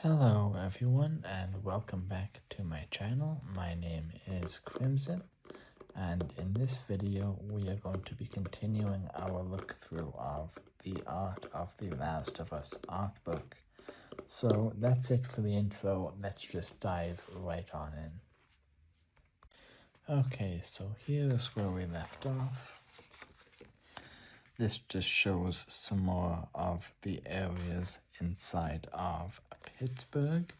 Hello everyone and welcome back to my channel. My name is Crimson and in this video we are going to be continuing our look through of the Art of the Last of Us art book. So that's it for the intro, let's just dive right on in. Okay, so here's where we left off. This just shows some more of the areas inside of Pittsburgh.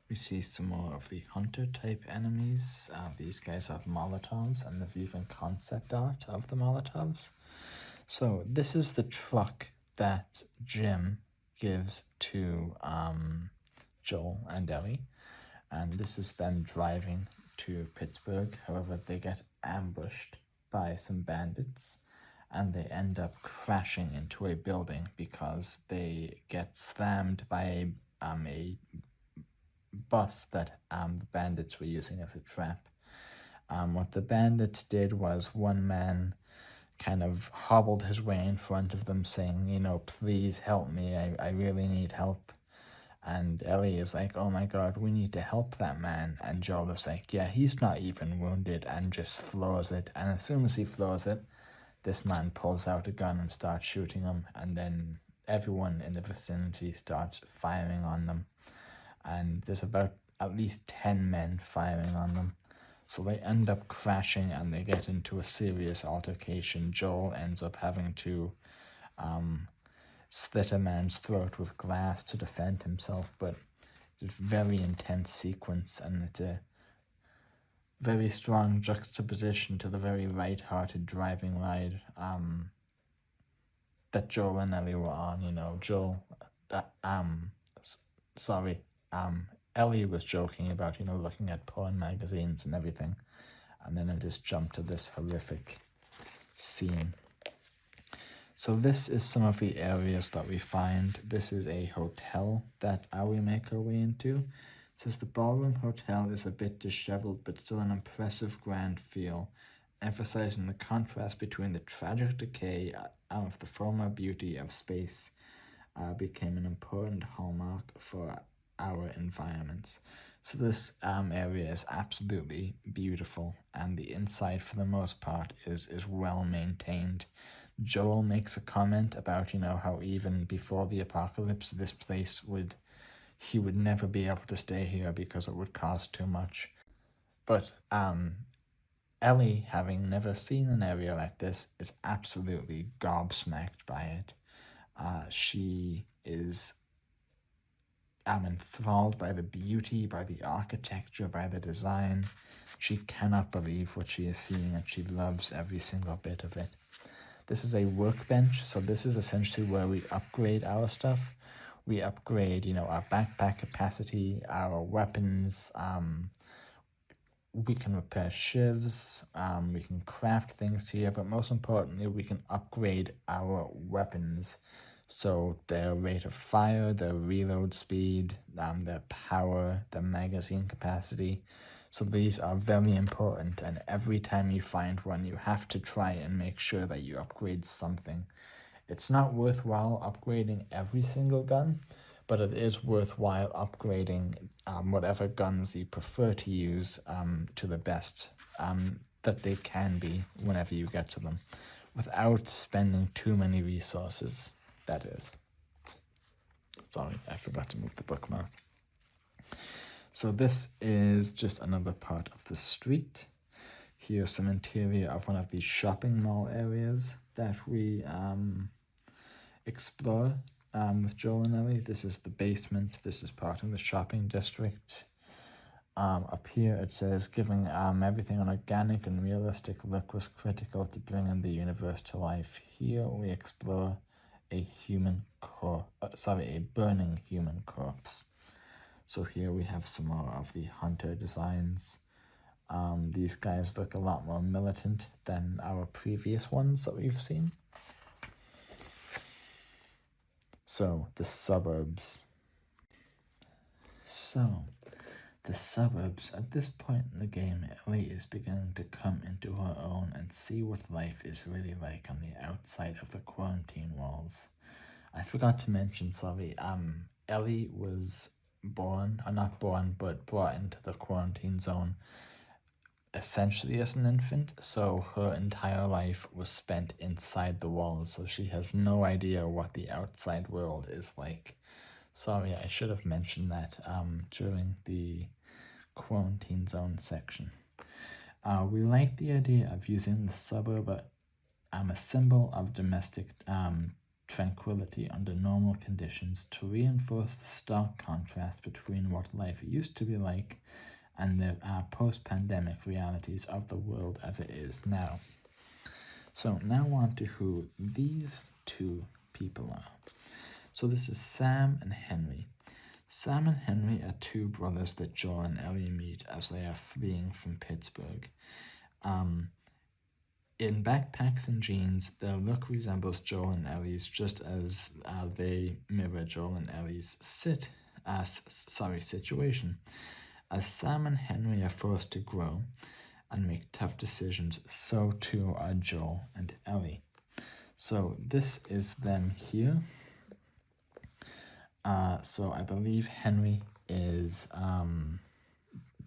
We see some more of the hunter type enemies. These guys have Molotovs and there's even concept art of the Molotovs. So this is the truck that Jim gives to Joel and Ellie. And this is them driving to Pittsburgh. However, they get ambushed by some bandits and they end up crashing into a building because they get slammed by a bus that the bandits were using as a trap. What the bandits did was one man kind of hobbled his way in front of them saying, you know, please help me, I really need help. And Ellie is like, oh my god, we need to help that man. And Joel is like, yeah, he's not even wounded, and just floors it. And as soon as he floors it, this man pulls out a gun and starts shooting him, and then everyone in the vicinity starts firing on them. And there's about at least 10 men firing on them. So they end up crashing and they get into a serious altercation. Joel ends up having to slit a man's throat with glass to defend himself, but it's a very intense sequence and it's a very strong juxtaposition to the very light-hearted driving ride that Joel and Ellie were on. You know, Ellie was joking about, you know, looking at porn magazines and everything, and then it just jumped to this horrific scene. So this is some of the areas that we find. This is a hotel that we make our way into. It says the Ballroom Hotel is a bit disheveled but still an impressive grand feel, emphasizing the contrast between the tragic decay of the former beauty of space became an important hallmark for our environments. So this area is absolutely beautiful, and the inside for the most part is well maintained. Joel makes a comment about, you know, how even before the apocalypse this place he would never be able to stay here because it would cost too much. But Ellie, having never seen an area like this, is absolutely gobsmacked by it. She is enthralled by the beauty, by the architecture, by the design. She cannot believe what she is seeing, and she loves every single bit of it. This is a workbench, so this is essentially where we upgrade our stuff. We upgrade, you know, our backpack capacity, our weapons. We can repair shivs. We can craft things here, but most importantly, we can upgrade our weapons. So their rate of fire, their reload speed, their power, their magazine capacity. So these are very important, and every time you find one, you have to try and make sure that you upgrade something. It's not worthwhile upgrading every single gun, but it is worthwhile upgrading whatever guns you prefer to use to the best that they can be whenever you get to them, without spending too many resources, that is. Sorry, I forgot to move the bookmark. So this is just another part of the street. Here's some interior of one of these shopping mall areas that we explore with Joel and Ellie. This is the basement. This is part of the shopping district. Up here it says, giving everything an organic and realistic look was critical to bringing the universe to life. Here we explore a burning human corpse. So here we have some more of the hunter designs. These guys look a lot more militant than our previous ones that we've seen. So, the suburbs. At this point in the game, Ellie is beginning to come into her own and see what life is really like on the outside of the quarantine walls. I forgot to mention, Ellie was born, or not born, but brought into the quarantine zone essentially as an infant, so her entire life was spent inside the walls, so she has no idea what the outside world is like. Sorry, I should have mentioned that during the quarantine zone section. We like the idea of using the suburb a symbol of domestic tranquility under normal conditions to reinforce the stark contrast between what life used to be like and the post-pandemic realities of the world as it is now. So now on to who these two people are. So this is Sam and Henry. Sam and Henry are two brothers that Joel and Ellie meet as they are fleeing from Pittsburgh. In backpacks and jeans, their look resembles Joel and Ellie's, just as they mirror Joel and Ellie's situation. As Sam and Henry are forced to grow and make tough decisions, so too are Joel and Ellie. So this is them here. So I believe Henry is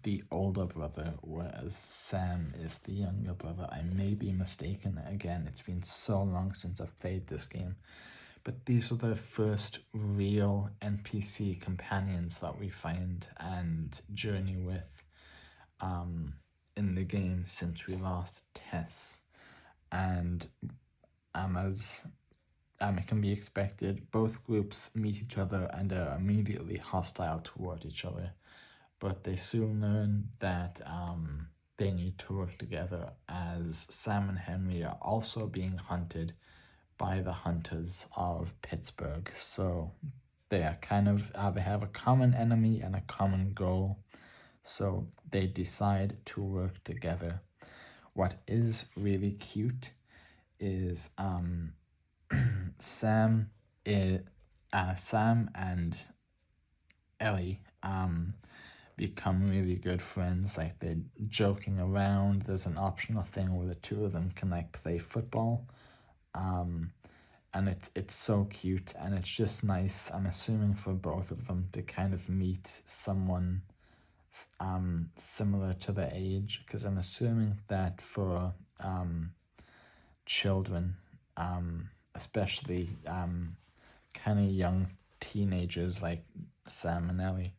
the older brother, whereas Sam is the younger brother. I may be mistaken. Again, it's been so long since I've played this game. But these are the first real NPC companions that we find and journey with in the game since we lost Tess. And as it can be expected, both groups meet each other and are immediately hostile toward each other. But they soon learn that they need to work together, as Sam and Henry are also being hunted by the hunters of Pittsburgh. So they are they have a common enemy and a common goal. So they decide to work together. What is really cute is Sam and Ellie become really good friends. Like, they're joking around. There's an optional thing where the two of them can play football, and it's so cute, and it's just nice, I'm assuming, for both of them to kind of meet someone similar to their age, because I'm assuming that for children, especially kind of young teenagers like Sam and Ellie,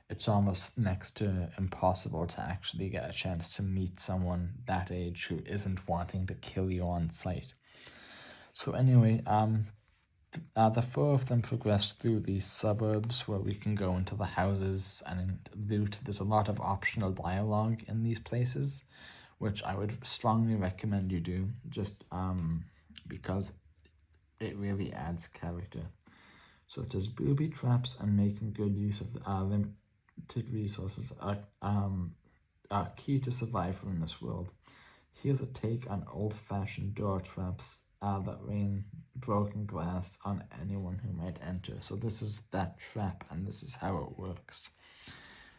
it's almost next to impossible to actually get a chance to meet someone that age who isn't wanting to kill you on sight. So anyway, the four of them progress through these suburbs where we can go into the houses and loot. There's a lot of optional dialogue in these places, which I would strongly recommend you do, just because it really adds character. So it says booby traps and making good use of limited resources are key to survival in this world. Here's a take on old-fashioned door traps that rain broken glass on anyone who might enter. So this is that trap, and this is how it works.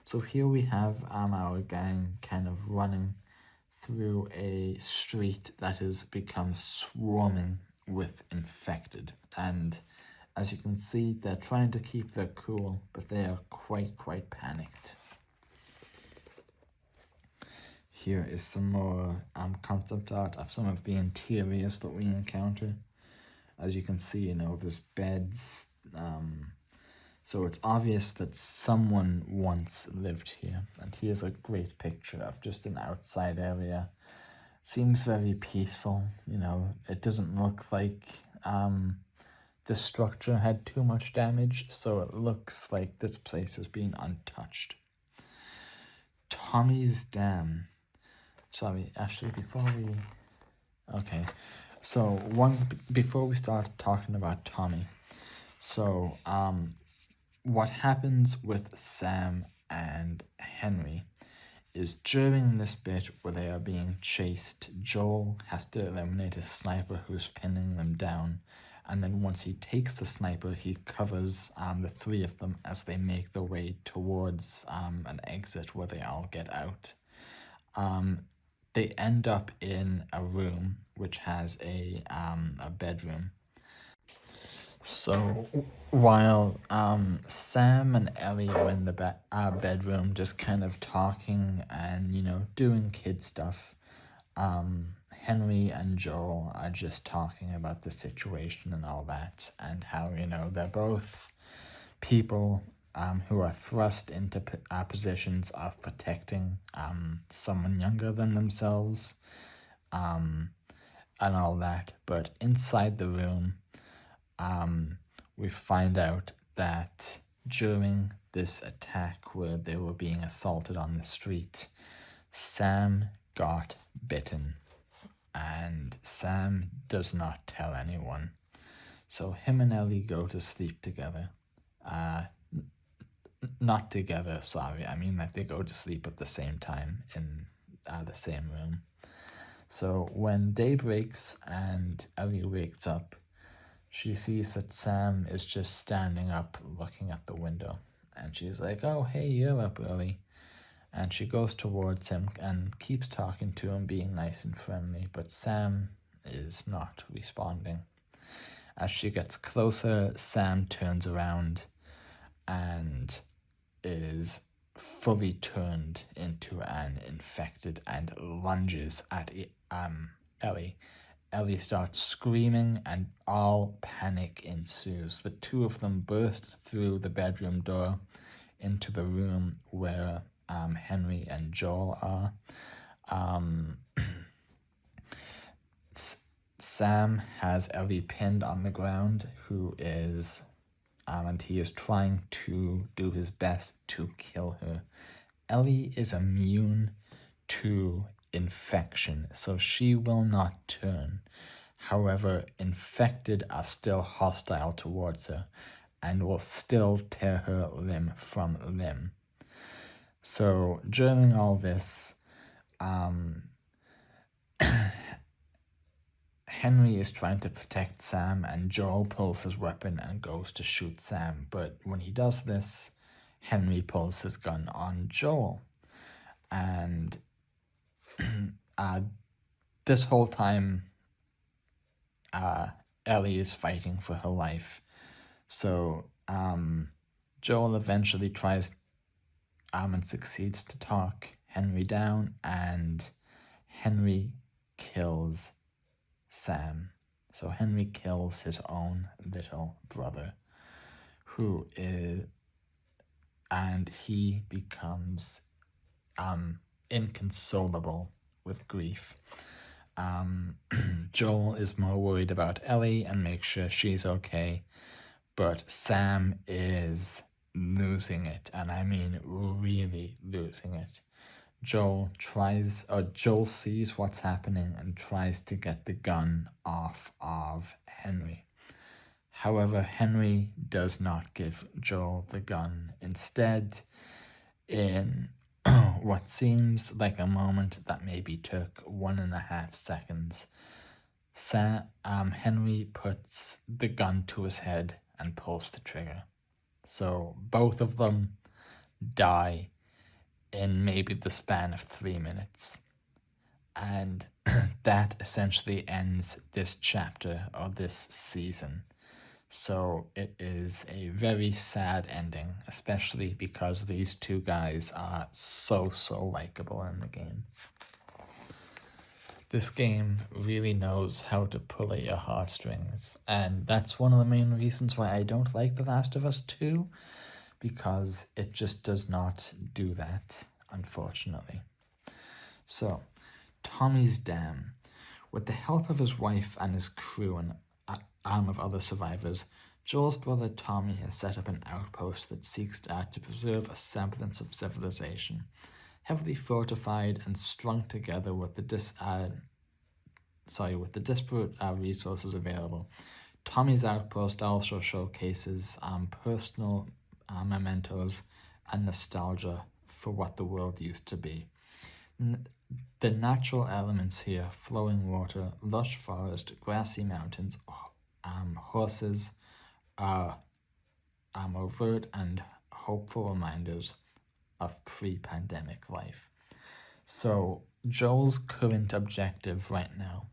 So here we have our gang kind of running through a street that has become swarming with infected, and as you can see, they're trying to keep their cool, but they are quite panicked. Here is some more concept art of some of the interiors that we encounter. As you can see, there's beds. So it's obvious that someone once lived here. And here's a great picture of just an outside area. Seems very peaceful. It doesn't look like the structure had too much damage, so it looks like this place has been untouched. Tommy's Dam. Sorry, actually, before we start talking about Tommy, so what happens with Sam and Henry is during this bit where they are being chased, Joel has to eliminate a sniper who's pinning them down, and then once he takes the sniper, he covers the three of them as they make their way towards an exit where they all get out. They end up in a room which has a bedroom. So while Sam and Ellie are in the bedroom just kind of talking and, doing kid stuff, Henry and Joel are just talking about the situation and all that, and how, they're both people who are thrust into positions of protecting someone younger than themselves, and all that. But inside the room, we find out that during this attack where they were being assaulted on the street, Sam got bitten, and Sam does not tell anyone. So him and Ellie go to sleep together. Not together, sorry. I mean that they go to sleep at the same time in the same room. So when day breaks and Ellie wakes up, she sees that Sam is just standing up looking at the window. And she's like, "Oh, hey, you're up early." And she goes towards him and keeps talking to him, being nice and friendly. But Sam is not responding. As she gets closer, Sam turns around and is fully turned into an infected and lunges at Ellie. Ellie starts screaming and all panic ensues. The two of them burst through the bedroom door into the room where Henry and Joel are. Sam has Ellie pinned on the ground, and he is trying to do his best to kill her. Ellie is immune to infection, so she will not turn. However, infected are still hostile towards her and will still tear her limb from limb. So during all this, Henry is trying to protect Sam, and Joel pulls his weapon and goes to shoot Sam. But when he does this, Henry pulls his gun on Joel. And this whole time, Ellie is fighting for her life. So Joel eventually tries and succeeds to talk Henry down, and Henry kills Sam. So Henry kills his own little brother, and he becomes inconsolable with grief. Joel is more worried about Ellie and makes sure she's okay, but Sam is losing it, and I mean really losing it. Joel sees what's happening and tries to get the gun off of Henry. However, Henry does not give Joel the gun. Instead, in what seems like a moment that maybe took 1.5 seconds, Henry puts the gun to his head and pulls the trigger. So both of them die in maybe the span of 3 minutes. And that essentially ends this chapter or this season. So it is a very sad ending, especially because these two guys are so likable in the game. This game really knows how to pull at your heartstrings, and that's one of the main reasons why I don't like The Last of Us 2, because it just does not do that, unfortunately. So, Tommy's Dam. With the help of his wife and his crew and arm of other survivors, Joel's brother Tommy has set up an outpost that seeks to preserve a semblance of civilization. Heavily fortified and strung together with the disparate resources available, Tommy's outpost also showcases personal mementos and nostalgia for what the world used to be. The natural elements here, flowing water, lush forest, grassy mountains, horses, are overt and hopeful reminders of pre-pandemic life. So Joel's current objective right now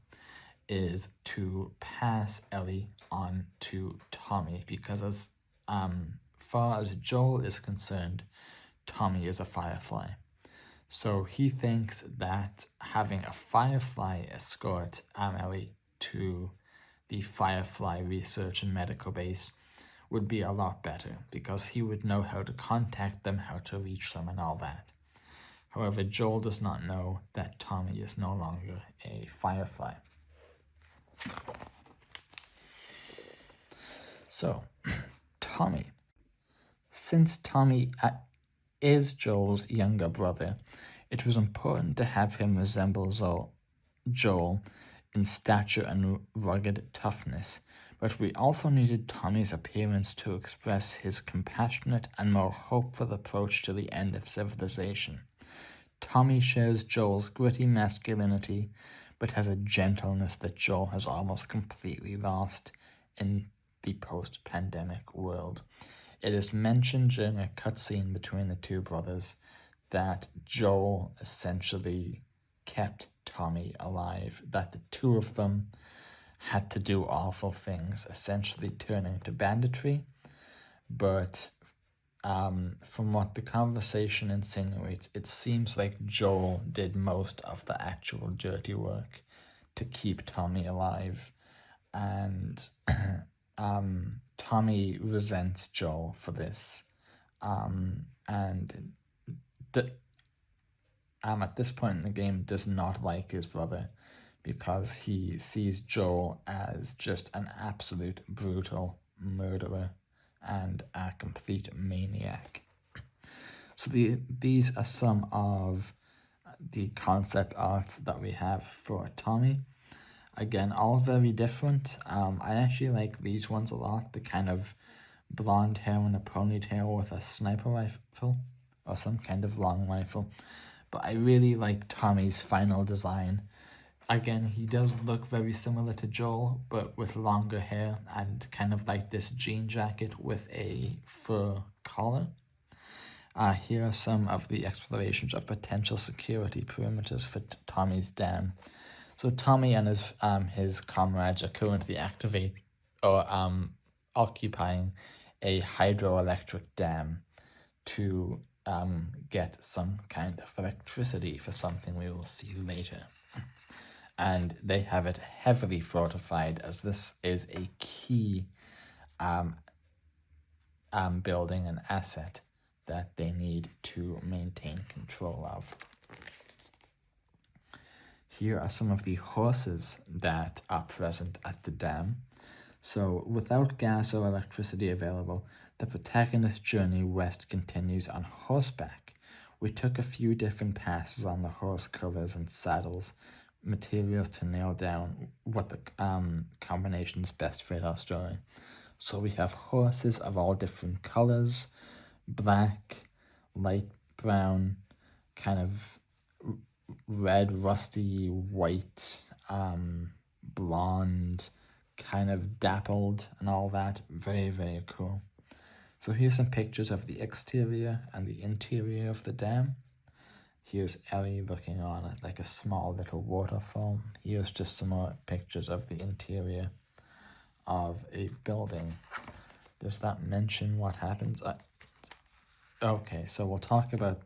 is to pass Ellie on to Tommy, because as far as Joel is concerned, Tommy is a Firefly. So he thinks that having a Firefly escort Ellie to the Firefly research and medical base would be a lot better, because he would know how to contact them, how to reach them, and all that. However, Joel does not know that Tommy is no longer a Firefly. So, Tommy. Since Tommy is Joel's younger brother, it was important to have him resemble Joel in stature and rugged toughness, but we also needed Tommy's appearance to express his compassionate and more hopeful approach to the end of civilization. Tommy shares Joel's gritty masculinity, but has a gentleness that Joel has almost completely lost in the post-pandemic world. It is mentioned during a cutscene between the two brothers that Joel essentially kept Tommy alive, that the two of them had to do awful things, essentially turning to banditry. But from what the conversation insinuates, it seems like Joel did most of the actual dirty work to keep Tommy alive. And Tommy resents Joel for this, and at this point in the game does not like his brother, because he sees Joel as just an absolute brutal murderer and a complete maniac. So these are some of the concept arts that we have for Tommy. Again, all very different. I actually like these ones a lot. The kind of blonde hair and a ponytail with a sniper rifle or some kind of long rifle. But I really like Tommy's final design. Again, he does look very similar to Joel, but with longer hair and kind of like this jean jacket with a fur collar. Here are some of the explorations of potential security perimeters for Tommy's dam. So Tommy and his comrades are currently occupying a hydroelectric dam to get some kind of electricity for something we will see later. And they have it heavily fortified, as this is a key building and asset that they need to maintain control of. Here are some of the horses that are present at the dam. So, without gas or electricity available, the protagonist's journey west continues on horseback. We took a few different passes on the horse covers and saddles, materials to nail down what the combinations best fit our story. So we have horses of all different colors: black, light brown, kind of red, rusty, white, blonde, kind of dappled, and all that. Very, very cool. So here's some pictures of the exterior and the interior of the dam. Here's Ellie looking on at like a small little waterfall. Here's just some more pictures of the interior of a building. Does that mention what happens? Okay, so we'll talk about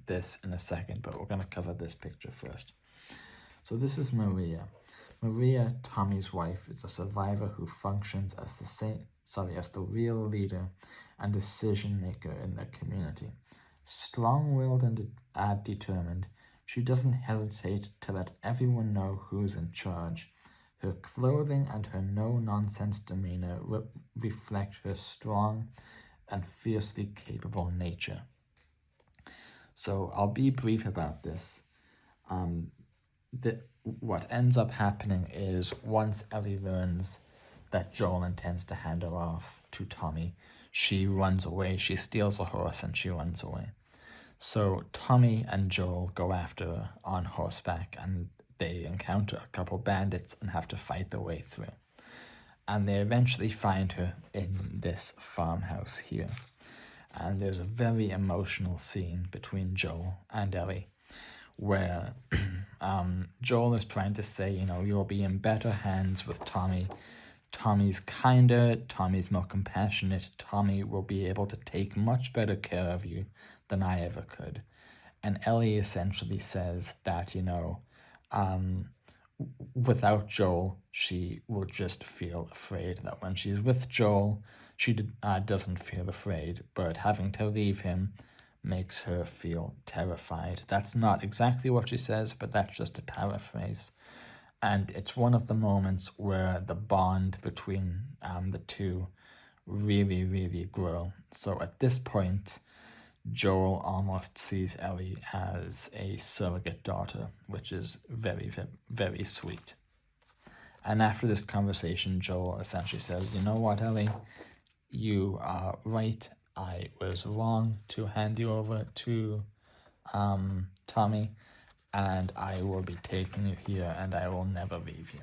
this in a second, but we're going to cover this picture first. So this is Maria. Maria, Tommy's wife, is a survivor who functions as the real leader and decision maker in their community. Strong-willed and determined, she doesn't hesitate to let everyone know who's in charge. Her clothing and her no-nonsense demeanor reflect her strong and fiercely capable nature. So I'll be brief about this. What ends up happening is, once Ellie learns that Joel intends to hand her off to Tommy, she runs away. She steals a horse and she runs away. So Tommy and Joel go after her on horseback, and they encounter a couple bandits and have to fight their way through. And they eventually find her in this farmhouse here. And there's a very emotional scene between Joel and Ellie, where Joel is trying to say, you know, you'll be in better hands with Tommy. Tommy's kinder, Tommy's more compassionate, Tommy will be able to take much better care of you than I ever could. And Ellie essentially says that, you know, without Joel, she will just feel afraid. That when she's with Joel, she doesn't feel afraid, but having to leave him makes her feel terrified. That's not exactly what she says, but that's just a paraphrase. And it's one of the moments where the bond between the two really, really grow. So at this point, Joel almost sees Ellie as a surrogate daughter, which is very, very, very sweet. And after this conversation, Joel essentially says, you know what, Ellie? You are right. I was wrong to hand you over to Tommy, and I will be taking you here, and I will never leave you.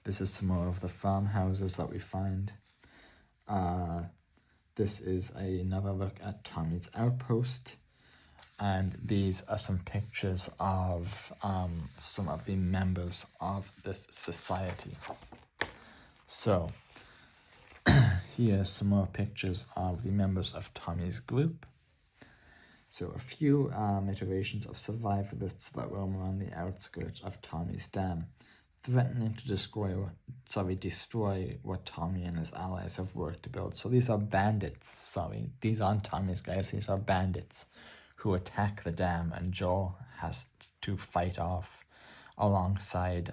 This is some more of the farmhouses that we find. This is another look at Tommy's outpost, and these are some pictures of some of the members of this society. So here's some more pictures of the members of Tommy's group. So a few iterations of survivalists that roam around the outskirts of Tommy's dam, threatening to destroy what Tommy and his allies have worked to build. So these are bandits, these aren't Tommy's guys, these are bandits who attack the dam, and Joel has to fight off alongside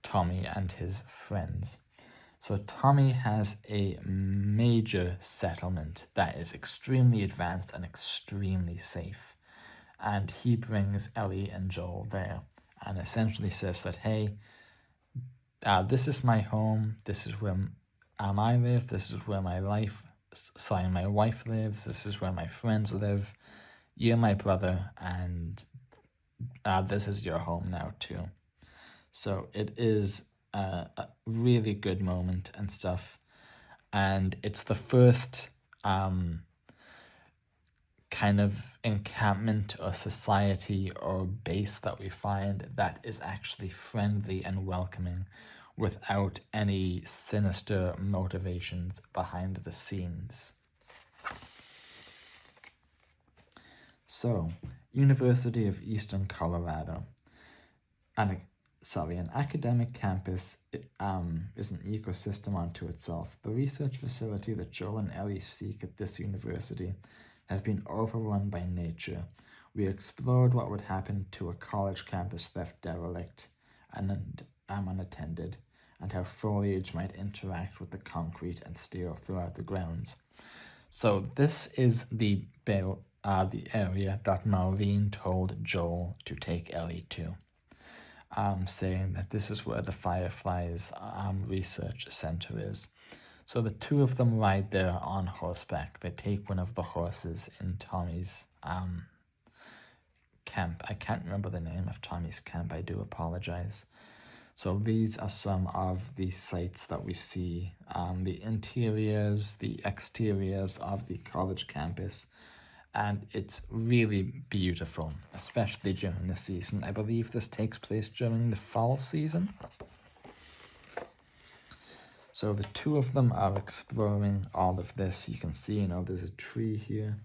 Tommy and his friends. So Tommy has a major settlement that is extremely advanced and extremely safe. And he brings Ellie and Joel there and essentially says that, hey, this is my home, this is where I live, this is where my wife lives, this is where my friends live, you're my brother, and this is your home now too. So it is a really good moment and stuff, and it's the first kind of encampment or society or base that we find that is actually friendly and welcoming without any sinister motivations behind the scenes. So, University of Eastern Colorado. An academic campus is an ecosystem unto itself. The research facility that Joel and Ellie seek at this university has been overrun by nature. We explored what would happen to a college campus left derelict and unattended, and how foliage might interact with the concrete and steel throughout the grounds. So this is the area that Marlene told Joel to take Ellie to, saying that this is where the Fireflies research center is. So the two of them ride there on horseback. They take one of the horses in Tommy's camp. I can't remember the name of Tommy's camp. I do apologize. So these are some of the sights that we see, the interiors, the exteriors of the college campus, and it's really beautiful, especially during the season. I believe this takes place during the fall season. So the two of them are exploring all of this. You can see, there's a tree here.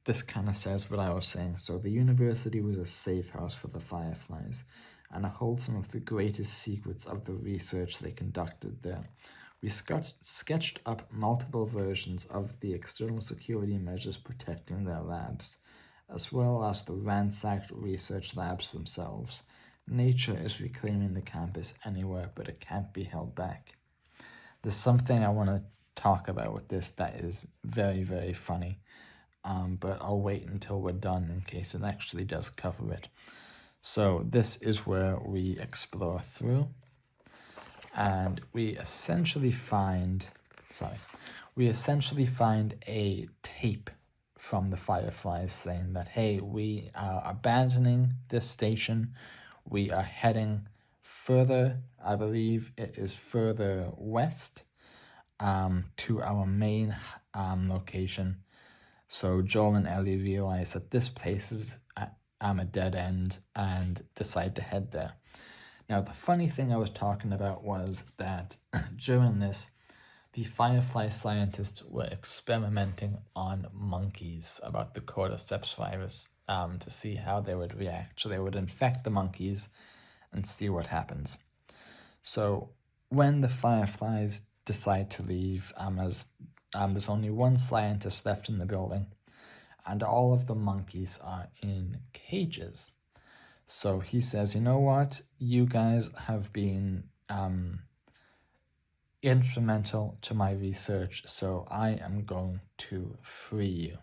This kind of says what I was saying. So the university was a safe house for the Fireflies, and it holds some of the greatest secrets of the research they conducted there. We sketched up multiple versions of the external security measures protecting their labs, as well as the ransacked research labs themselves. Nature is reclaiming the campus anywhere, but it can't be held back. There's something I want to talk about with this that is very, very funny, but I'll wait until we're done in case it actually does cover it. So this is where we explore through, and we essentially find a tape from the Fireflies saying that, hey, we are abandoning this station. We are heading further, I believe it is further west, to our main location. So Joel and Ellie realize that this place is a dead end and decide to head there. Now, the funny thing I was talking about was that during this, the Firefly scientists were experimenting on monkeys about the cordyceps virus to see how they would react. So they would infect the monkeys and see what happens. So when the Fireflies decide to leave, there's only one scientist left in the building, and all of the monkeys are in cages. So he says, you know what? You guys have been instrumental to my research, so I am going to free you.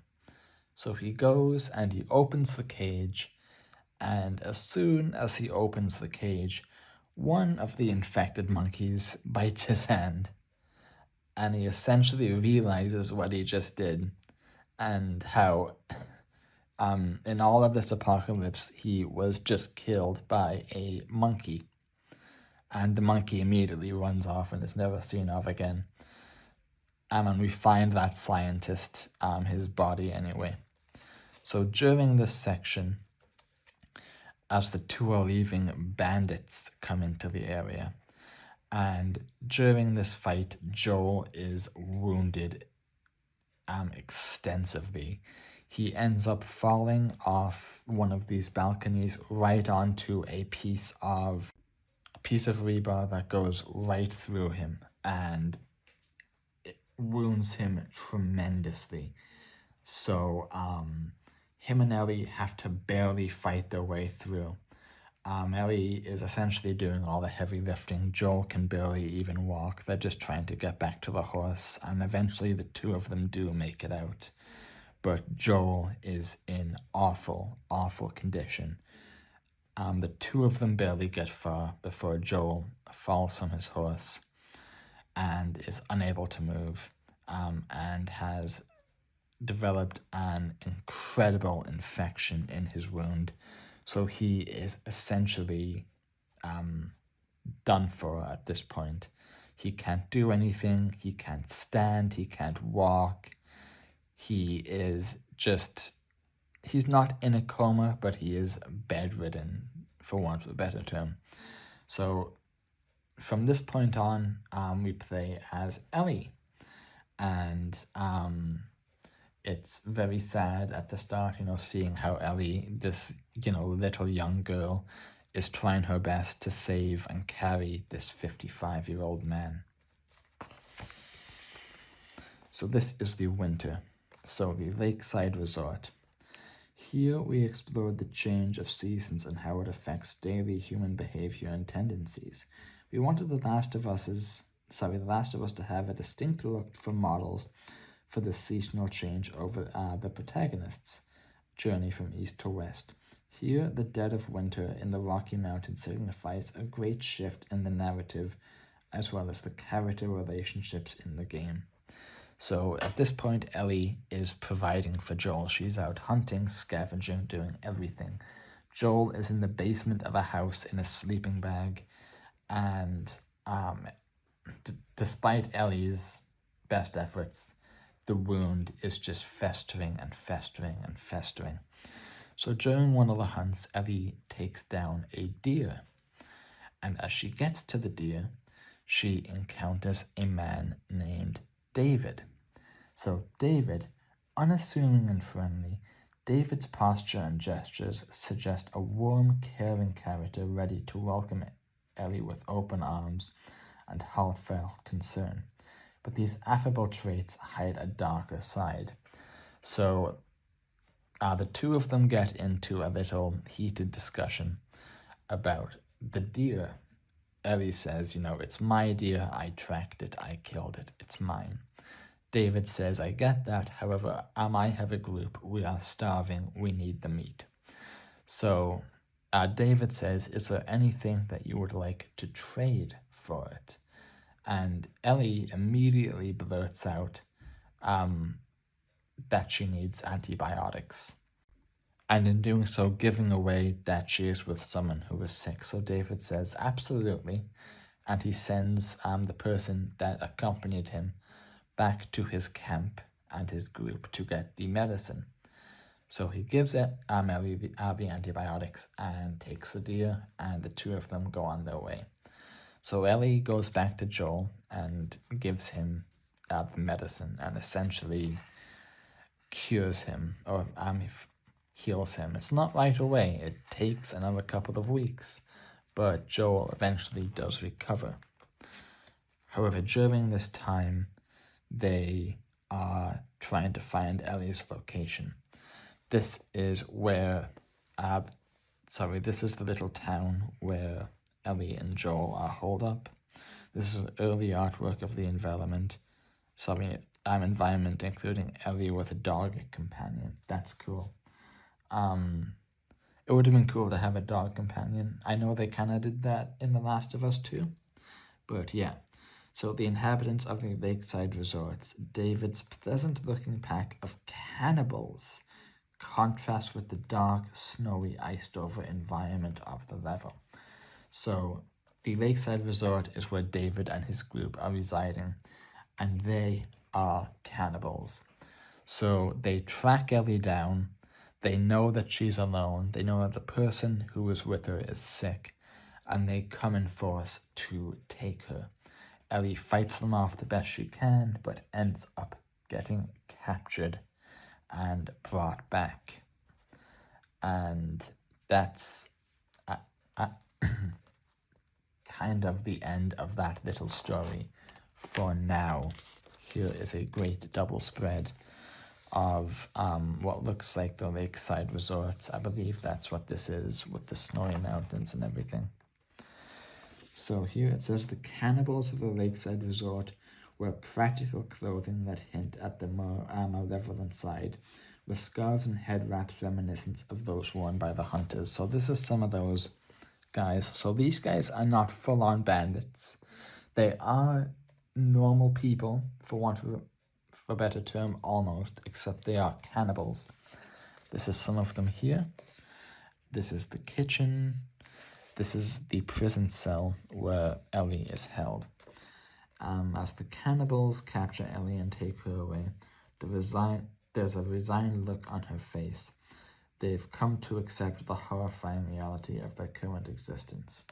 So he goes and he opens the cage, and as soon as he opens the cage, one of the infected monkeys bites his hand, and he essentially realizes what he just did and how in all of this apocalypse he was just killed by a monkey. And the monkey immediately runs off and is never seen of again. And we find that scientist, his body anyway. So during this section, as the two are leaving, bandits come into the area. And during this fight, Joel is wounded extensively. He ends up falling off one of these balconies right onto a piece of rebar that goes right through him, and it wounds him tremendously. So him and Ellie have to barely fight their way through. Ellie is essentially doing all the heavy lifting. Joel can barely even walk. They're just trying to get back to the horse, and eventually the two of them do make it out. But Joel is in awful, awful condition. The two of them barely get far before Joel falls from his horse and is unable to move, and has developed an incredible infection in his wound. So he is essentially done for at this point. He can't do anything, he can't stand, he can't walk. He is just, he's not in a coma, but he is bedridden, for want of a better term. So from this point on, we play as Ellie, and it's very sad at the start, seeing how Ellie, this, little young girl, is trying her best to save and carry this 55-year-old man. So this is the winter. So the Lakeside Resort. Here we explored the change of seasons and how it affects daily human behavior and tendencies. We wanted The Last of Us to have a distinct look for models for the seasonal change over the protagonist's journey from east to west. Here, the dead of winter in the Rocky Mountains signifies a great shift in the narrative as well as the character relationships in the game. So at this point, Ellie is providing for Joel. She's out hunting, scavenging, doing everything. Joel is in the basement of a house in a sleeping bag, and despite Ellie's best efforts, the wound is just festering and festering and festering. So during one of the hunts, Ellie takes down a deer, and as she gets to the deer, she encounters a man named David. So David, unassuming and friendly, David's posture and gestures suggest a warm, caring character ready to welcome Ellie with open arms and heartfelt concern. But these affable traits hide a darker side. So the two of them get into a little heated discussion about the deer. Ellie says, it's my deer, I tracked it, I killed it, it's mine. David says, I get that, however, I have a group, we are starving, we need the meat. So David says, is there anything that you would like to trade for it? And Ellie immediately blurts out that she needs antibiotics. And in doing so, giving away that she is with someone who is sick. So David says, absolutely. And he sends the person that accompanied him back to his camp and his group to get the medicine. So he gives Ellie the antibiotics and takes the deer, and the two of them go on their way. So Ellie goes back to Joel and gives him the medicine and essentially cures him, or heals him. It's not right away. It takes another couple of weeks, but Joel eventually does recover. However, during this time, they are trying to find Ellie's location. This is where, this is the little town where Ellie and Joel are holed up. This is an early artwork of the environment, including Ellie with a dog companion. That's cool. It would have been cool to have a dog companion. I know they kind of did that in The Last of Us too, but yeah. So the inhabitants of the lakeside resorts, David's pleasant-looking pack of cannibals, contrast with the dark, snowy, iced-over environment of the level. So the lakeside resort is where David and his group are residing, and they are cannibals. So they track Ellie down. They know that she's alone. They know that the person who is with her is sick, and they come in force to take her. Ellie fights them off the best she can, but ends up getting captured and brought back. And that's kind of the end of that little story for now. Here is a great double spread of what looks like the lakeside resorts. I believe that's what this is, with the snowy mountains and everything. So here it says the cannibals of the lakeside resort wear practical clothing that hint at the more malevolent side, with scarves and head wraps reminiscent of those worn by the hunters. So this is some of those guys. So these guys are not full-on bandits. They are normal people, for want of a better term, almost, except they are cannibals. This is some of them here. This is the kitchen. This is the prison cell where Ellie is held. As the cannibals capture Ellie and take her away, there's a resigned look on her face. They've come to accept the horrifying reality of their current existence.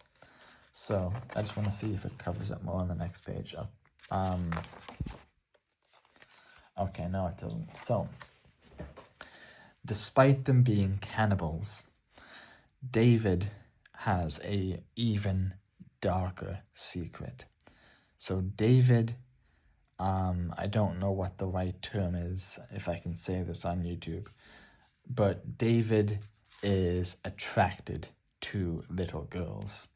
So, I just want to see if it covers it more on the next page. Okay, no it doesn't. So, despite them being cannibals, David has a even darker secret. So David, I don't know what the right term is, if I can say this on YouTube, but David is attracted to little girls.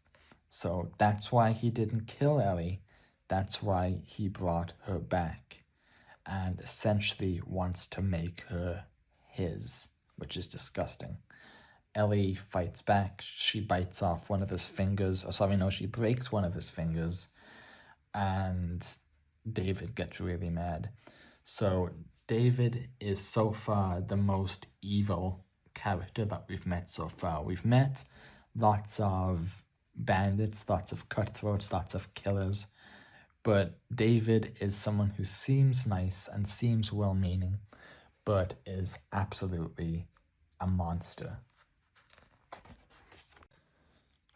So that's why he didn't kill Ellie. That's why he brought her back and essentially wants to make her his, which is disgusting. Ellie fights back. She bites off one of his fingers. She breaks one of his fingers. And David gets really mad. So David is so far the most evil character that we've met so far. We've met lots of bandits, lots of cutthroats, lots of killers. But David is someone who seems nice and seems well-meaning, but is absolutely a monster.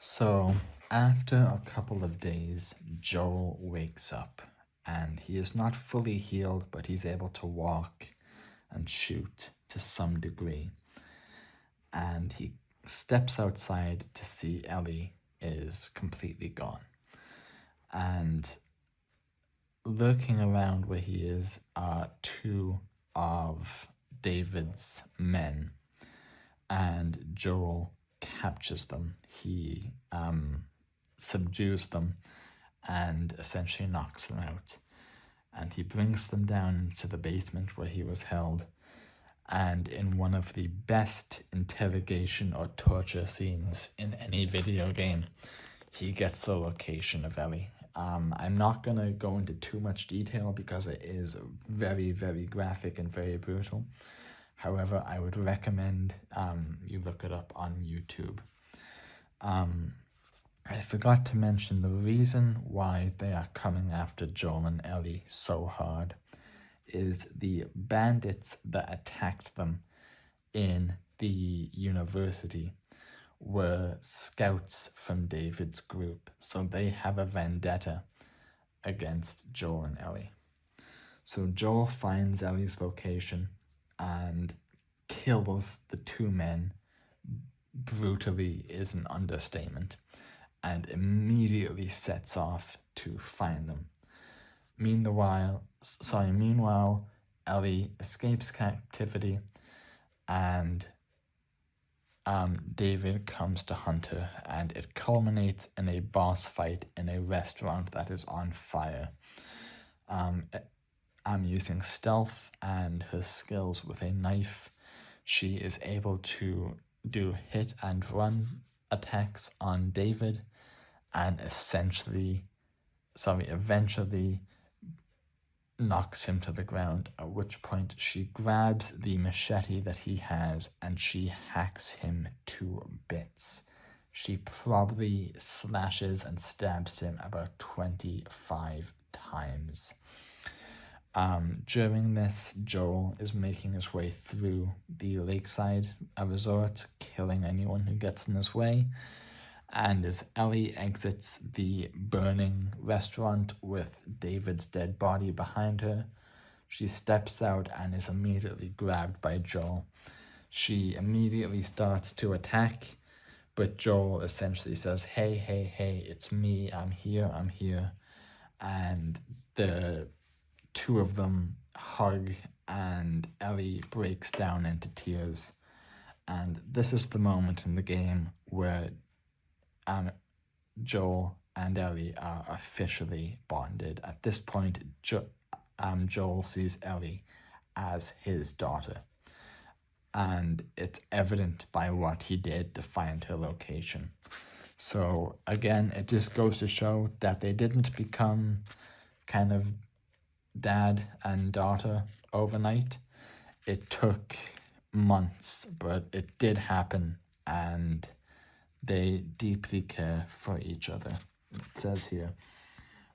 So, after a couple of days, Joel wakes up, and he is not fully healed, but he's able to walk and shoot to some degree. And he steps outside to see Ellie is completely gone. And lurking around where he is are two of David's men, and Joel captures them. He subdues them and essentially knocks them out. And he brings them down into the basement where he was held. And in one of the best interrogation or torture scenes in any video game, he gets the location of Ellie. I'm not going to go into too much detail because it is very, very graphic and very brutal. However, I would recommend you look it up on YouTube. I forgot to mention the reason why they are coming after Joel and Ellie so hard is the bandits that attacked them in the university were scouts from David's group, so they have a vendetta against Joel and Ellie. So Joel finds Ellie's location and kills the two men. Brutally is an understatement, and immediately sets off to find them. Meanwhile, Ellie escapes captivity, and David comes to hunt her, and it culminates in a boss fight in a restaurant that is on fire. I'm using stealth and her skills with a knife. She is able to do hit and run attacks on David, and eventually knocks him to the ground, at which point she grabs the machete that he has and she hacks him to bits. She probably slashes and stabs him about 25 times. During this, Joel is making his way through the lakeside resort, killing anyone who gets in his way. And as Ellie exits the burning restaurant with David's dead body behind her, she steps out and is immediately grabbed by Joel. She immediately starts to attack, but Joel essentially says, hey, it's me, I'm here. And the two of them hug, and Ellie breaks down into tears. And this is the moment in the game where Joel and Ellie are officially bonded. At this point, Joel sees Ellie as his daughter, and it's evident by what he did to find her location. So again, it just goes to show that they didn't become kind of dad and daughter overnight. It took months, but it did happen, and they deeply care for each other. It says here,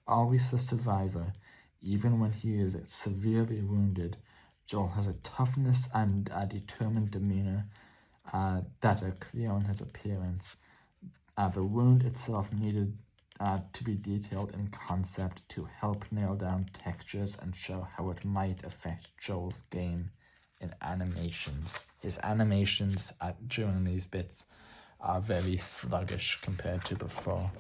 always the survivor, even when he is severely wounded, Joel has a toughness and a determined demeanor that are clear on his appearance. The wound itself needed to be detailed in concept to help nail down textures and show how it might affect Joel's game in animations. His animations during these bits are very sluggish compared to before.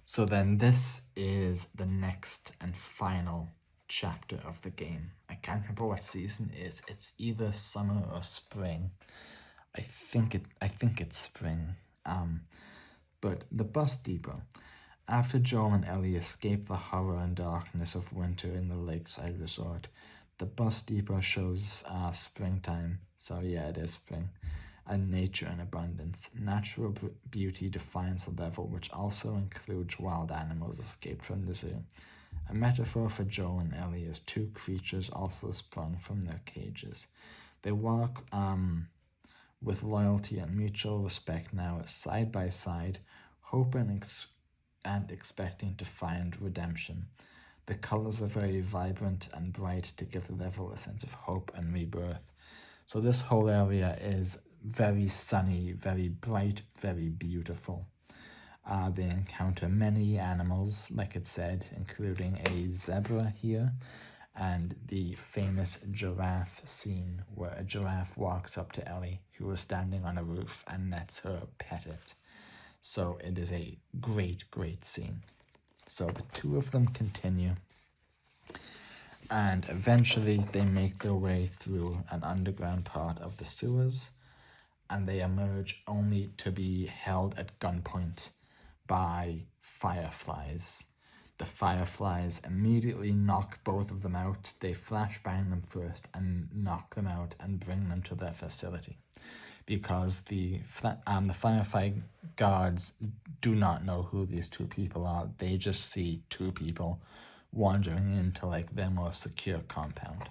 So then this is the next and final chapter of the game. I can't remember what season it is. It's either summer or spring. I think it's spring. But the bus depot. After Joel and Ellie escape the horror and darkness of winter in the lakeside resort, the bus depot shows springtime. So yeah, it is spring. And nature in abundance. Natural beauty defines the level, which also includes wild animals escaped from the zoo. A metaphor for Joel and Ellie is two creatures also sprung from their cages. They walk with loyalty and mutual respect now side by side, hoping and expecting to find redemption. The colors are very vibrant and bright to give the level a sense of hope and rebirth. So this whole area is very sunny, very bright, very beautiful. They encounter many animals, like it said, including a zebra here, and the famous giraffe scene where a giraffe walks up to Ellie, who is standing on a roof, and lets her pet it. So it is a great scene. So the two of them continue, and eventually they make their way through an underground part of the sewers, and they emerge only to be held at gunpoint by fireflies. The fireflies immediately knock both of them out. They flashbang them first and knock them out and bring them to their facility, because the firefly guards do not know who these two people are. They just see two people wandering into like their more secure compound.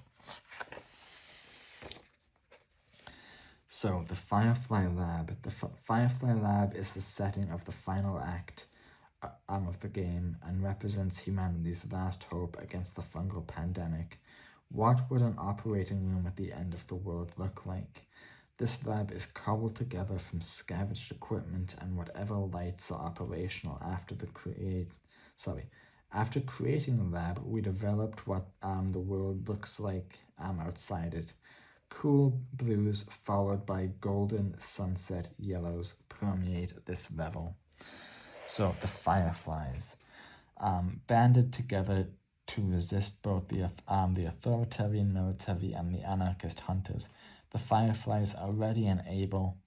So the Firefly Lab. The Firefly Lab is the setting of the final act of the game and represents humanity's last hope against the fungal pandemic. What would an operating room at the end of the world look like? This lab is cobbled together from scavenged equipment and whatever lights are operational after creating the lab, we developed what the world looks like outside it. Cool blues followed by golden sunset yellows permeate this level. So the Fireflies banded together to resist both the authoritarian military and the anarchist hunters. The Fireflies are ready and able,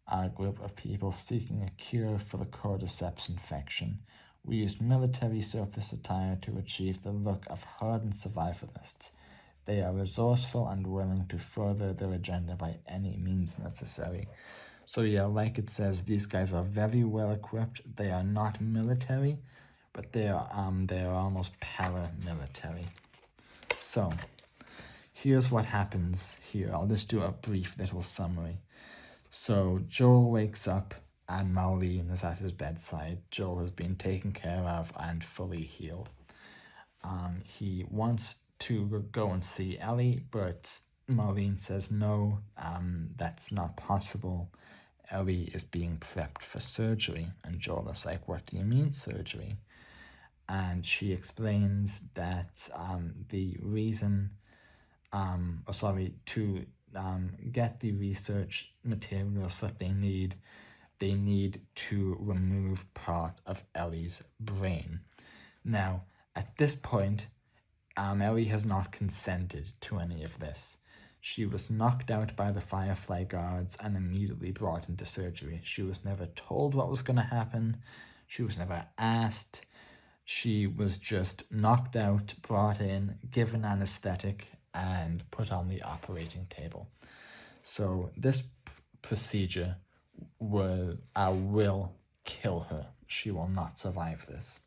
a group of people seeking a cure for the cordyceps infection. We used military surplus attire to achieve the look of hardened survivalists. They are resourceful and willing to further their agenda by any means necessary. So yeah, like it says, these guys are very well equipped. They are not military, but they are almost paramilitary. So here's what happens here. I'll just do a brief little summary. So Joel wakes up and Marlene is at his bedside. Joel has been taken care of and fully healed. He wants to go and see Ellie, but Marlene says no, that's not possible. Ellie is being prepped for surgery, and Joel is like, what do you mean surgery? And she explains that the reason, to get the research materials that they need to remove part of Ellie's brain. Now, at this point, Ellie has not consented to any of this. She was knocked out by the Firefly guards and immediately brought into surgery. She was never told what was going to happen. She was never asked. She was just knocked out, brought in, given anesthetic, and put on the operating table. So this procedure will kill her. She will not survive this.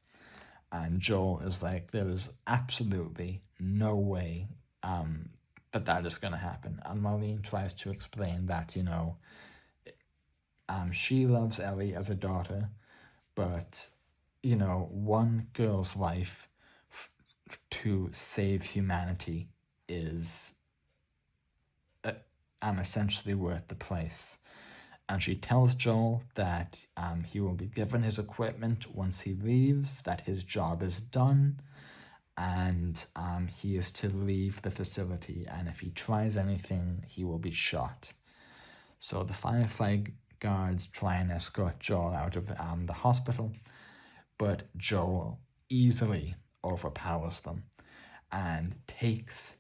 And Joel is like, there is absolutely no way that is going to happen. And Marlene tries to explain that, she loves Ellie as a daughter, but, one girl's life to save humanity is essentially worth the price. And she tells Joel that he will be given his equipment once he leaves, that his job is done, and he is to leave the facility, and if he tries anything, he will be shot. So the Firefly guards try and escort Joel out of the hospital, but Joel easily overpowers them and takes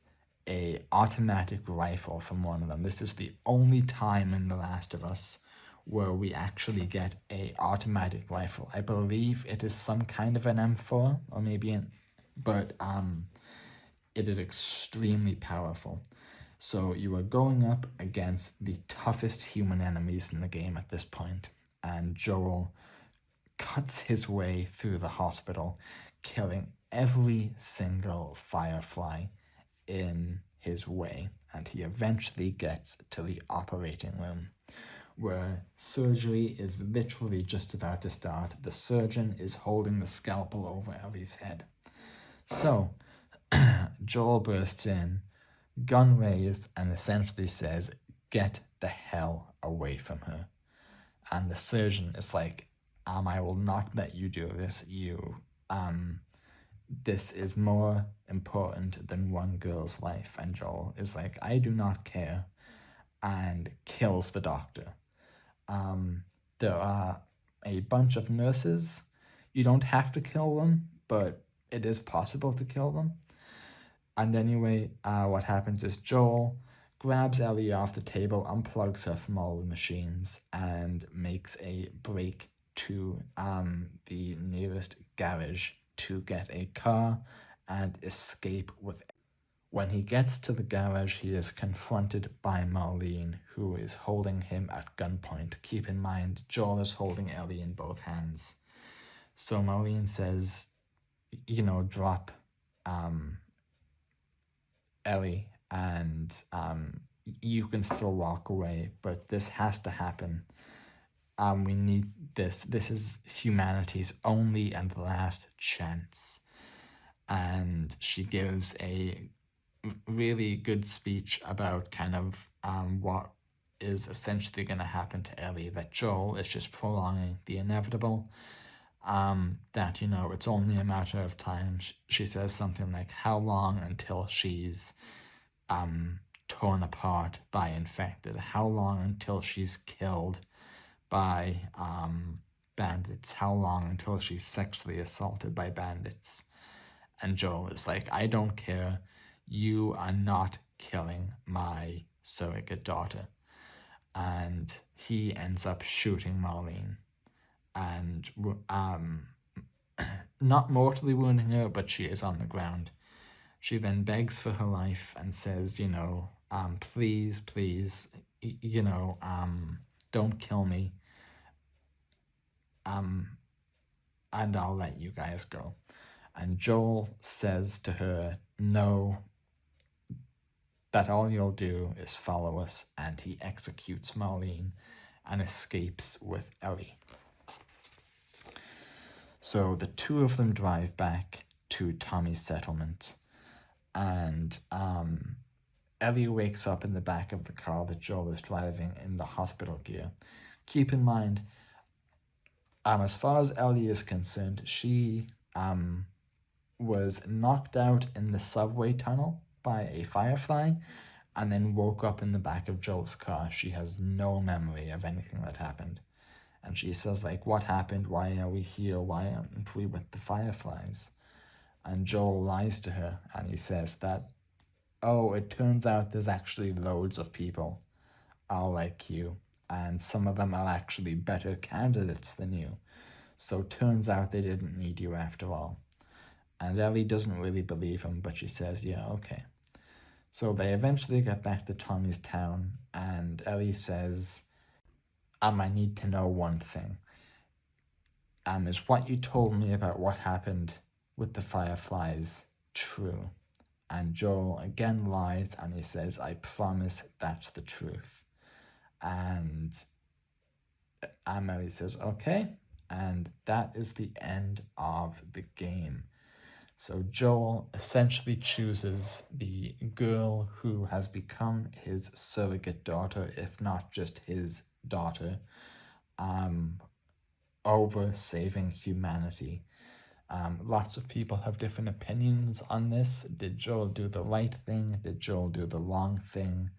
a automatic rifle from one of them. This is the only time in The Last of Us where we actually get a automatic rifle. I believe it is some kind of an M4 or maybe but it is extremely powerful. So you are going up against the toughest human enemies in the game at this point, and Joel cuts his way through the hospital, killing every single Firefly in his way, and he eventually gets to the operating room, where surgery is literally just about to start. The surgeon is holding the scalpel over Ellie's head. So, Joel bursts in, gun raised, and essentially says, "Get the hell away from her." And the surgeon is like, I will not let you do this. This is more important than one girl's life. And Joel is like, I do not care, and kills the doctor. There are a bunch of nurses. You don't have to kill them, but it is possible to kill them. And anyway, what happens is Joel grabs Ellie off the table, unplugs her from all the machines, and makes a break to the nearest garage to get a car and escape with. When he gets to the garage, he is confronted by Marlene, who is holding him at gunpoint. Keep in mind, Joel is holding Ellie in both hands. So Marlene says, drop Ellie, and you can still walk away, but this has to happen. we need this. This is humanity's only and last chance. And she gives a really good speech about kind of what is essentially going to happen to Ellie, that Joel is just prolonging the inevitable, that, you know, it's only a matter of time. She says something like, how long until she's torn apart by infected? How long until she's killed by bandits? How long until she's sexually assaulted by bandits? And Joel is like, I don't care. You are not killing my surrogate daughter. And he ends up shooting Marlene and not mortally wounding her, but she is on the ground. She then begs for her life and says, you know, please, please, you know, don't kill me. And I'll let you guys go. And Joel says to her, no, that all you'll do is follow us, and he executes Marlene and escapes with Ellie. So the two of them drive back to Tommy's settlement, and Ellie wakes up in the back of the car that Joel is driving in the hospital gear. Keep in mind, as far as Ellie is concerned, she was knocked out in the subway tunnel by a firefly and then woke up in the back of Joel's car. She has no memory of anything that happened. And she says, like, what happened? Why are we here? Why aren't we with the fireflies? And Joel lies to her and he says that, oh, it turns out there's actually loads of people are like you, and some of them are actually better candidates than you. So turns out they didn't need you after all. And Ellie doesn't really believe him, but she says, yeah, okay. So they eventually get back to Tommy's town, and Ellie says, I need to know one thing. Is what you told me about what happened with the fireflies true? And Joel again lies, and he says, I promise that's the truth. And Ellie says, okay. And that is the end of the game. So Joel essentially chooses the girl who has become his surrogate daughter, if not just his daughter, over saving humanity. Lots of people have different opinions on this. Did Joel do the right thing? Did Joel do the wrong thing?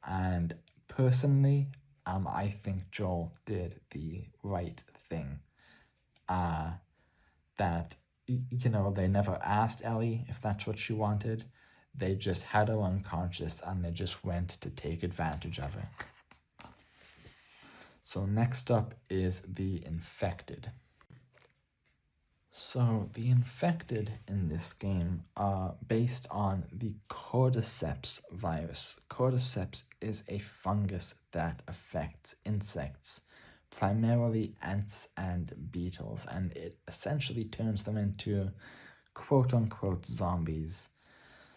And personally, I think Joel did the right thing. That, you know, they never asked Ellie if that's what she wanted. They just had her unconscious and they just went to take advantage of her. So next up is the infected. So the infected in this game are based on the cordyceps virus. Cordyceps is a fungus that affects insects, primarily ants and beetles, and it essentially turns them into quote-unquote zombies.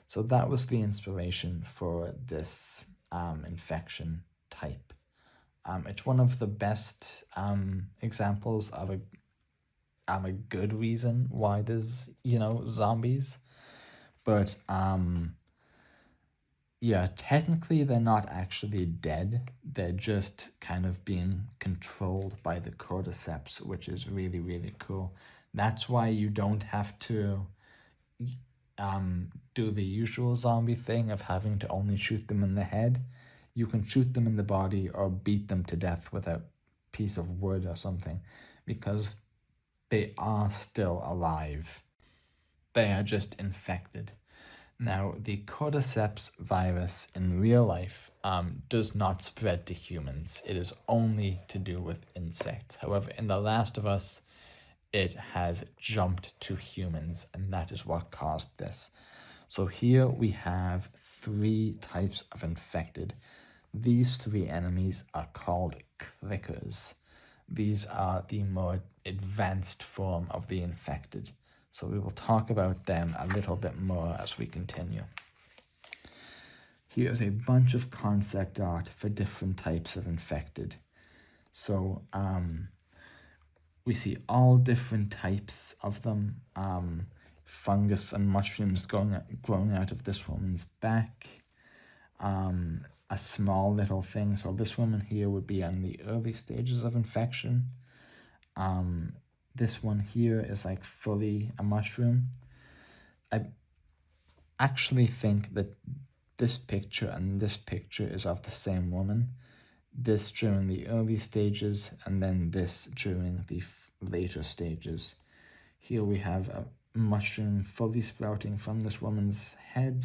So that was the inspiration for this infection type. It's one of the best examples of a good reason why there's, you know, zombies. But yeah, technically they're not actually dead. They're just kind of being controlled by the cordyceps, which is really, really cool. That's why you don't have to do the usual zombie thing of having to only shoot them in the head. You can shoot them in the body or beat them to death with a piece of wood or something, because they are still alive. They are just infected. Now, the cordyceps virus in real life does not spread to humans. It is only to do with insects. However, in The Last of Us, it has jumped to humans, and that is what caused this. So here we have 3 types of infected. These 3 enemies are called clickers. These are the more advanced form of the infected. So we will talk about them a little bit more as we continue. Here's a bunch of concept art for different types of infected. So we see all different types of them. Fungus and mushrooms growing out of this woman's back. A small little thing. So this woman here would be on the early stages of infection. This one here is like fully a mushroom. I actually think that this picture and this picture is of the same woman. This during the early stages, and then this during the later stages. Here we have a mushroom fully sprouting from this woman's head.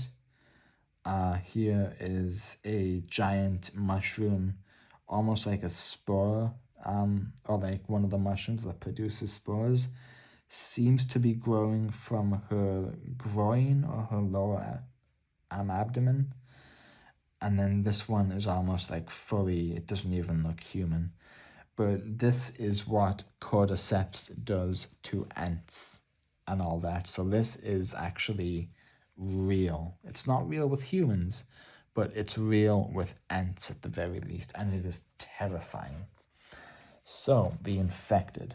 Here is a giant mushroom, almost like a spore, or like one of the mushrooms that produces spores, seems to be growing from her groin or her lower abdomen. And then this one is almost like fully, it doesn't even look human. But this is what cordyceps does to ants and all that. So this is actually real. It's not real with humans, but it's real with ants at the very least, and it is terrifying. So, the infected.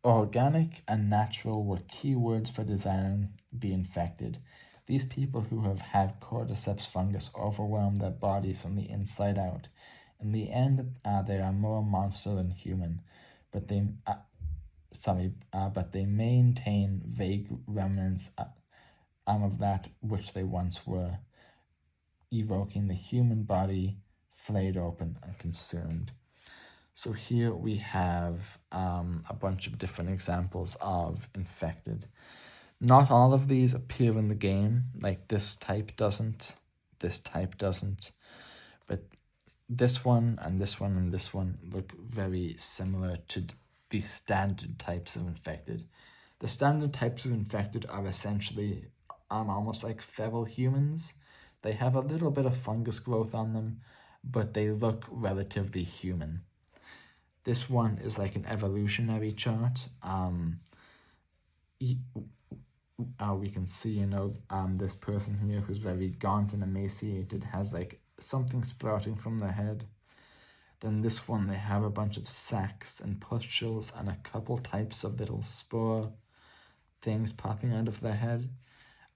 Organic and natural were keywords for designing the infected. These people who have had cordyceps fungus overwhelm their bodies from the inside out. In the end, they are more monster than human, but they maintain vague remnants of that which they once were, evoking the human body flayed open and consumed. So here we have a bunch of different examples of infected. Not all of these appear in the game, like this type doesn't, but this one and this one and this one look very similar to the standard types of infected. The standard types of infected are essentially almost like feral humans. They have a little bit of fungus growth on them, but they look relatively human. This one is like an evolutionary chart. We can see, this person here who's very gaunt and emaciated has like something sprouting from their head. Then this one, they have a bunch of sacs and pustules and a couple types of little spore things popping out of their head.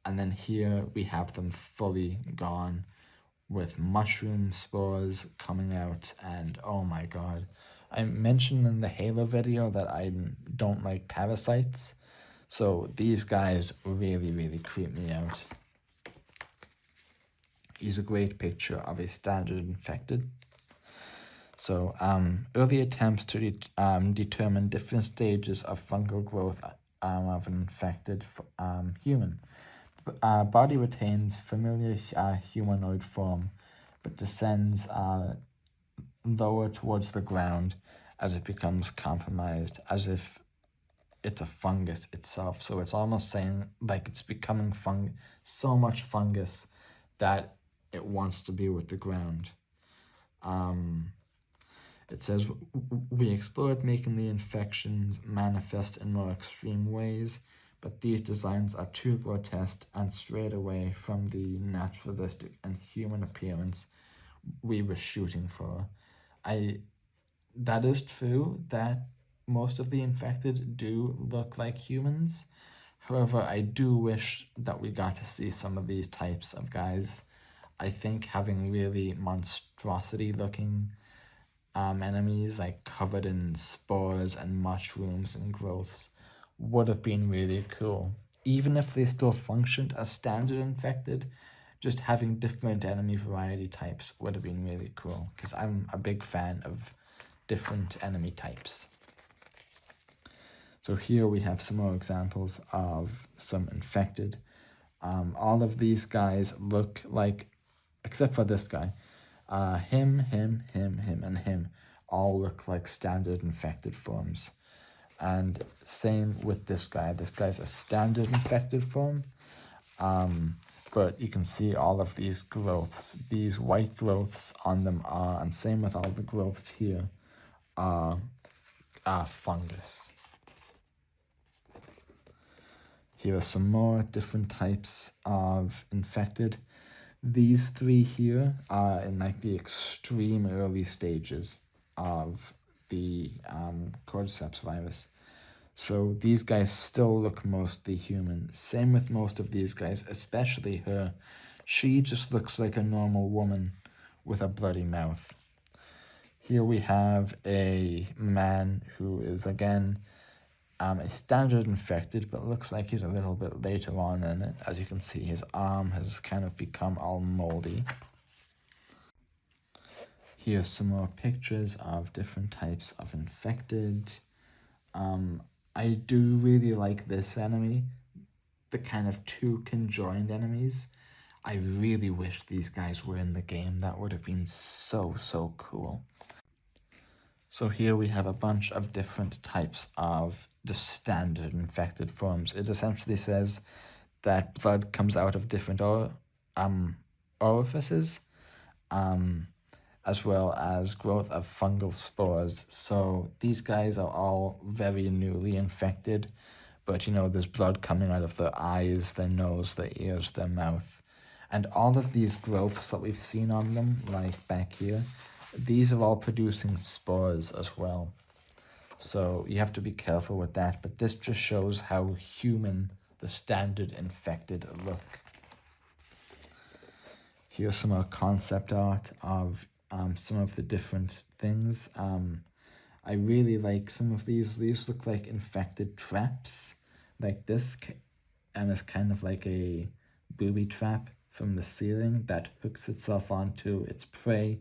And then here we have them fully gone with mushroom spores coming out, and oh my god. I mentioned in the Halo video that I don't like parasites, so these guys really, really creep me out. Here's a great picture of a standard infected. So early attempts to determine different stages of fungal growth of an infected human. Body retains familiar humanoid form, but descends lower towards the ground as it becomes compromised, as if it's a fungus itself. So it's almost saying like it's becoming so much fungus that it wants to be with the ground. It says, we explored making the infections manifest in more extreme ways, but these designs are too grotesque and strayed away from the naturalistic and human appearance we were shooting for. That is true that most of the infected do look like humans. However, I do wish that we got to see some of these types of guys. I think having really monstrosity looking enemies like covered in spores and mushrooms and growths would have been really cool. Even if they still functioned as standard infected, just having different enemy variety types would have been really cool, because I'm a big fan of different enemy types. So here we have some more examples of some infected. All of these guys look like, except for this guy, him, and him all look like standard infected forms. And same with this guy. This guy's a standard infected form. But you can see all of these growths, these white growths on them are, and same with all the growths here, are fungus. Here are some more different types of infected. These three here are in like the extreme early stages. of the cordyceps virus. So these guys still look mostly human. Same with most of these guys, especially her. She just looks like a normal woman with a bloody mouth. Here we have a man who is again a standard infected, but looks like he's a little bit later on in it. As you can see, his arm has kind of become all moldy. Here's some more pictures of different types of infected. I do really like this enemy, the kind of two conjoined enemies. I really wish these guys were in the game. That would have been so cool. So here we have a bunch of different types of the standard infected forms. It essentially says that blood comes out of different orifices, as well as growth of fungal spores. So these guys are all very newly infected, but you know, there's blood coming out of their eyes, their nose, their ears, their mouth. And all of these growths that we've seen on them, like back here, these are all producing spores as well. So you have to be careful with that, but this just shows how human the standard infected look. Here's some more concept art of some of the different things. I really like some of these. These look like infected traps, like this, and it's kind of like a booby trap from the ceiling that hooks itself onto its prey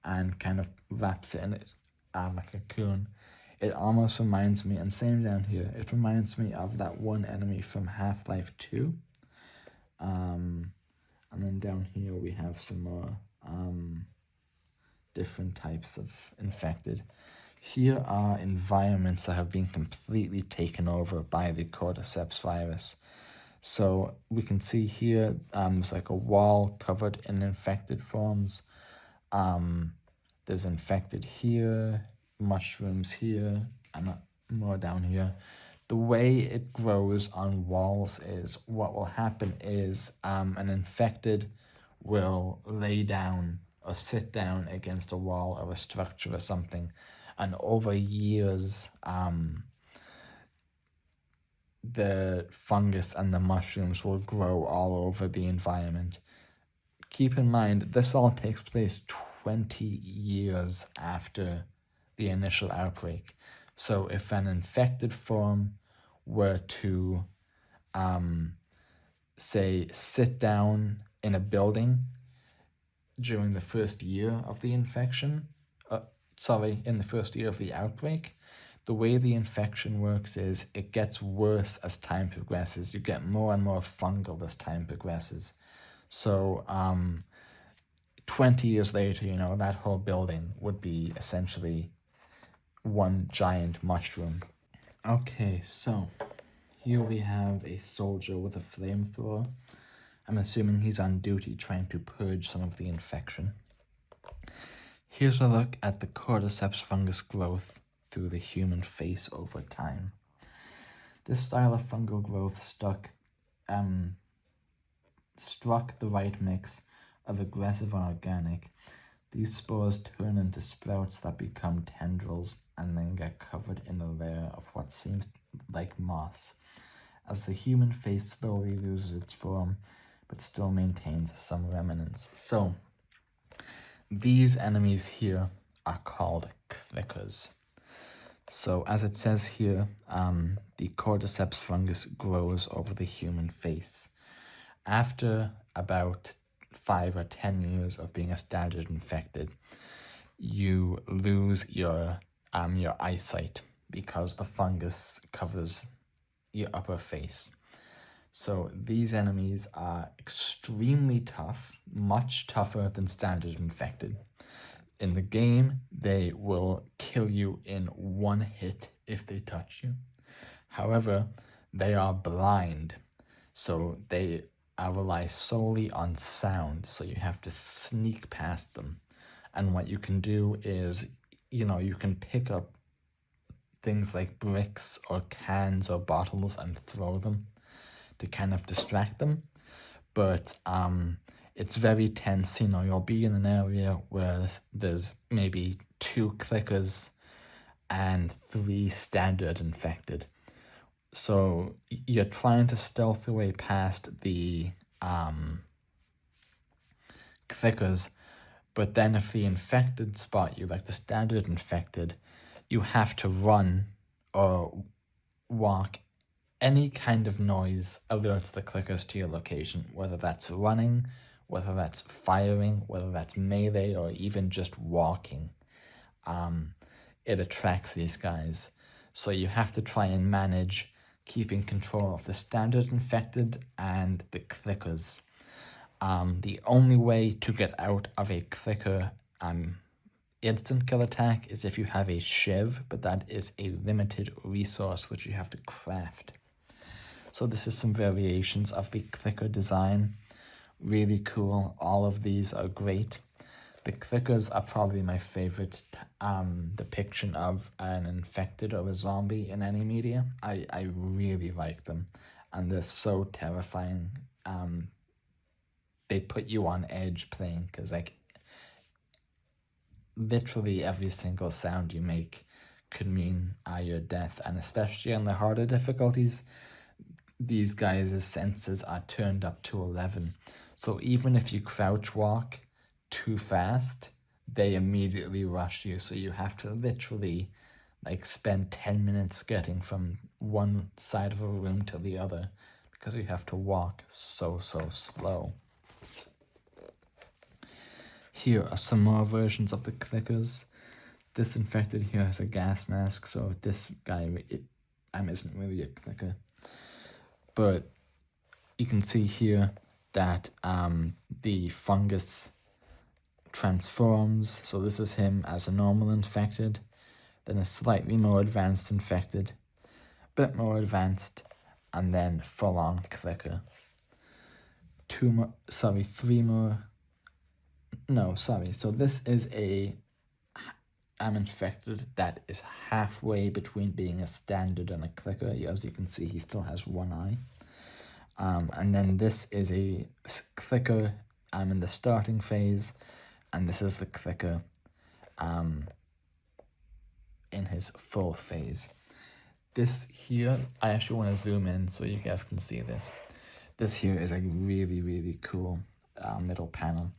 and kind of wraps it in it like a cocoon. It almost reminds me, and same down here, it reminds me of that one enemy from Half-Life 2. And then down here we have some more different types of infected. Here are environments that have been completely taken over by the cordyceps virus. So we can see here there's like a wall covered in infected forms. There's infected here, mushrooms here, and more down here. The way it grows on walls is, what will happen is an infected will lay down or sit down against a wall or a structure or something, and over years the fungus and the mushrooms will grow all over the environment. Keep in mind, this all takes place 20 years after the initial outbreak. So if an infected form were to, say, sit down in a building during the first year of the infection, in the first year of the outbreak, the way the infection works is it gets worse as time progresses. You get more and more fungal as time progresses. So 20 years later, you know, that whole building would be essentially one giant mushroom. Okay, so here we have a soldier with a flamethrower. I'm assuming he's on duty trying to purge some of the infection. Here's a look at the cordyceps fungus growth through the human face over time. This style of fungal growth struck the right mix of aggressive and organic. These spores turn into sprouts that become tendrils and then get covered in a layer of what seems like moss, as the human face slowly loses its form but still maintains some remnants. So these enemies here are called clickers. So as it says here, the cordyceps fungus grows over the human face. After about 5 or 10 years of being a standard infected, you lose your eyesight because the fungus covers your upper face. So these enemies are extremely tough, much tougher than standard infected. In the game, they will kill you in one hit if they touch you. However, they are blind, so they rely solely on sound, so you have to sneak past them. And what you can do is, you know, you can pick up things like bricks or cans or bottles and throw them to kind of distract them. But it's very tense. You know, you'll be in an area where there's maybe 2 clickers and 3 standard infected. So you're trying to stealth your way past the clickers, but then if the infected spot you, like the standard infected, you have to run or walk. Any kind of noise alerts the clickers to your location, whether that's running, whether that's firing, whether that's melee, or even just walking. It attracts these guys. So you have to try and manage keeping control of the standard infected and the clickers. The only way to get out of a clicker instant kill attack is if you have a shiv, but that is a limited resource which you have to craft. So this is some variations of the clicker design. Really cool. All of these are great. The clickers are probably my favorite depiction of an infected or a zombie in any media. I really like them, and they're so terrifying. They put you on edge playing, because like literally every single sound you make could mean your death, and especially on the harder difficulties, these guys' senses are turned up to 11. So even if you crouch walk too fast, they immediately rush you. So you have to literally like spend 10 minutes getting from one side of a room to the other, because you have to walk so slow. Here are some more versions of the clickers. This infected here has a gas mask, so this guy isn't really a clicker. But you can see here that the fungus transforms. So this is him as a normal infected, then a slightly more advanced infected, a bit more advanced, and then full-on clicker. 3 more. No, sorry. So this is I'm infected that is halfway between being a standard and a clicker. As you can see, he still has one eye. And then this is a clicker in the starting phase, and this is the clicker in his full phase. This here, I actually want to zoom in so you guys can see this. This here is a really cool little panel.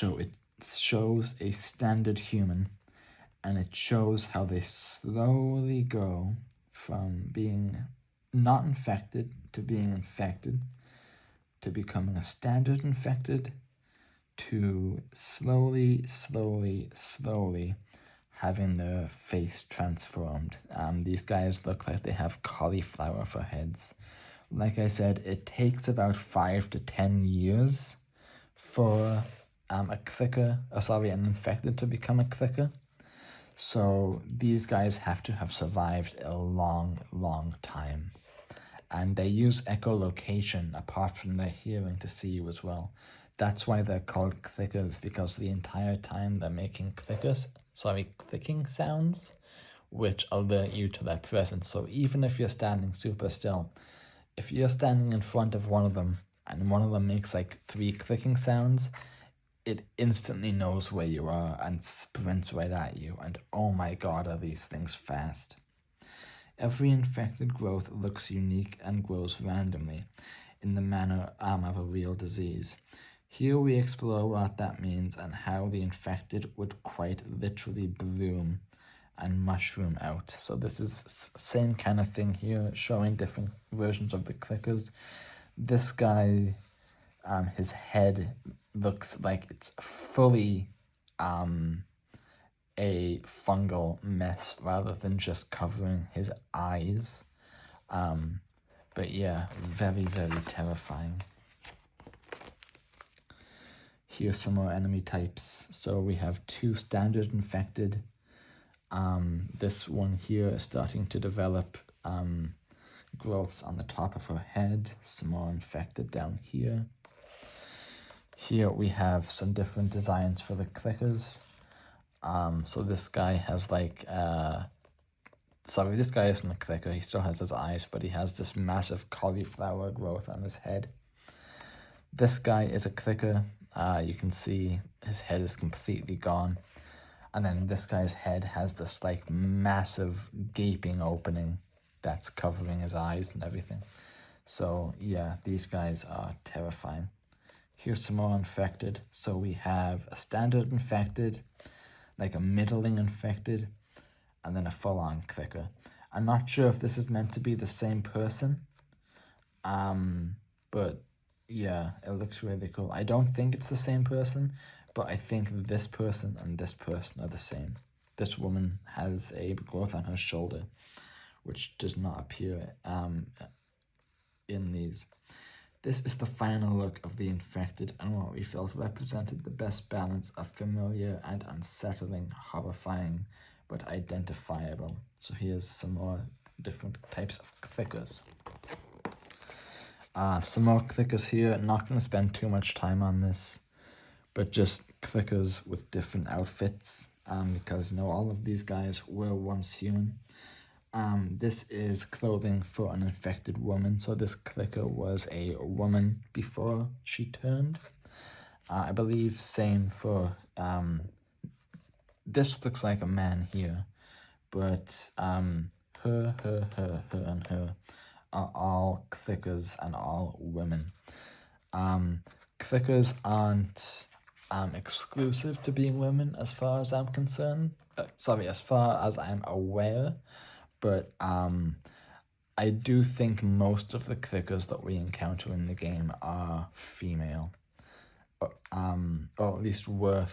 It shows a standard human, and it shows how they slowly go from being not infected to being infected to becoming a standard infected to slowly having their face transformed. These guys look like they have cauliflower for heads. Like I said, it takes about 5 to 10 years for an infected to become a clicker. So these guys have to have survived a long time. And they use echolocation apart from their hearing to see you as well. That's why they're called clickers, because the entire time they're making clicking sounds, which alert you to their presence. So even if you're standing super still, if you're standing in front of one of them and one of them makes like 3 clicking sounds, it instantly knows where you are and sprints right at you. And oh my god, are these things fast. Every infected growth looks unique and grows randomly in the manner of a real disease. Here we explore what that means and how the infected would quite literally bloom and mushroom out. So this is same kind of thing here, showing different versions of the clickers. This guy, his head looks like it's fully a fungal mess rather than just covering his eyes. But yeah, very terrifying. Here's some more enemy types. So we have 2 standard infected. This one here is starting to develop growths on the top of her head. Some more infected down here. Here we have some different designs for the clickers. So this guy has like, this guy isn't a clicker, he still has his eyes, but he has this massive cauliflower growth on his head. This guy is a clicker. You can see his head is completely gone. And then this guy's head has this like massive gaping opening that's covering his eyes and everything. So yeah, these guys are terrifying. Here's some more infected. So we have a standard infected, like a middling infected, and then a full-on clicker. I'm not sure if this is meant to be the same person, but yeah, it looks really cool. I don't think it's the same person, but I think this person and this person are the same. This woman has a growth on her shoulder, which does not appear in these. This is the final look of the infected and what we felt represented the best balance of familiar and unsettling, horrifying, but identifiable. So here's some more different types of clickers. Some more clickers here. Not going to spend too much time on this, but just clickers with different outfits, because you know all of these guys were once human. This is clothing for an infected woman. So this clicker was a woman before she turned. I believe same for this looks like a man here, but her, and her are all clickers and all women. Clickers aren't exclusive to being women as far as I'm concerned. As far as I'm aware, but I do think most of the clickers that we encounter in the game are female, or at least were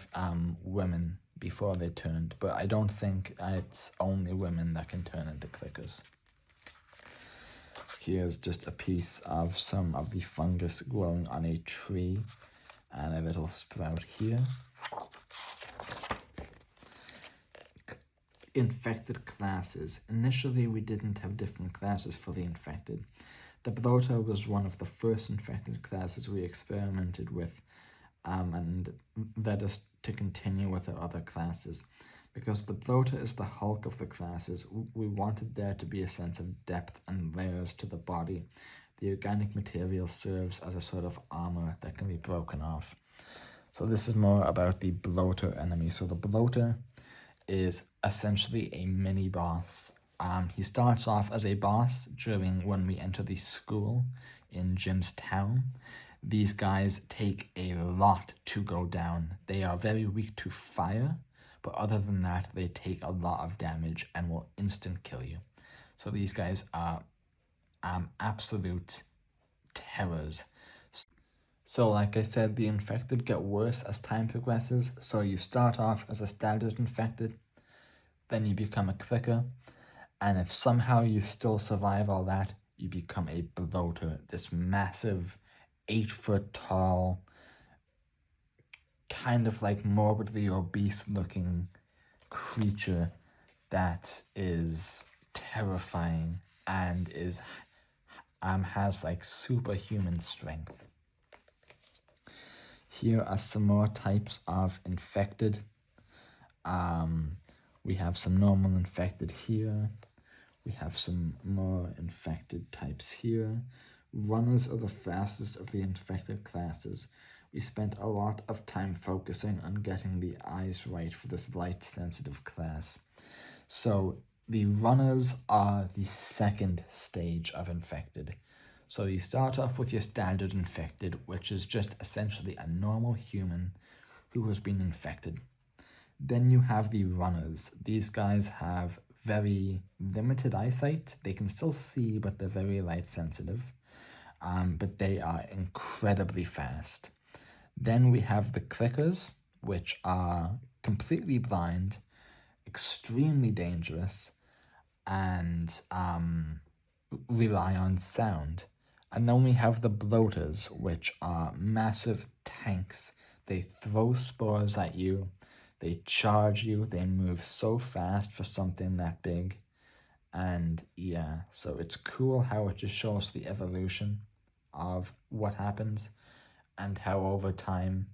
women before they turned, but I don't think it's only women that can turn into clickers. Here's just a piece of some of the fungus growing on a tree and a little sprout here. Infected classes. Initially, we didn't have different classes for the infected. The bloater was one of the first infected classes we experimented with, and led us to continue with our other classes. Because the bloater is the Hulk of the classes, we wanted there to be a sense of depth and layers to the body. The organic material serves as a sort of armor that can be broken off. So this is more about the bloater enemy. So the bloater is essentially a mini boss. He starts off as a boss when we enter the school in Jim's town. These guys take a lot to go down. They are very weak to fire, but other than that, they take a lot of damage and will instant kill you. So these guys are absolute terrors. So like I said, the infected get worse as time progresses. So you start off as a standard infected, then you become a clicker, and if somehow you still survive all that, you become a bloater, this massive 8-foot tall, kind of like morbidly obese looking creature that is terrifying and has like superhuman strength. Here are some more types of infected. We have some normal infected here. We have some more infected types here. Runners are the fastest of the infected classes. We spent a lot of time focusing on getting the eyes right for this light-sensitive class. So the runners are the second stage of infected. So you start off with your standard infected, which is just essentially a normal human who has been infected. Then you have the runners. These guys have very limited eyesight. They can still see, but they're very light sensitive. But they are incredibly fast. Then we have the clickers, which are completely blind, extremely dangerous, and rely on sound. And then we have the bloaters, which are massive tanks. They throw spores at you, they charge you, they move so fast for something that big. And yeah, so it's cool how it just shows the evolution of what happens and how over time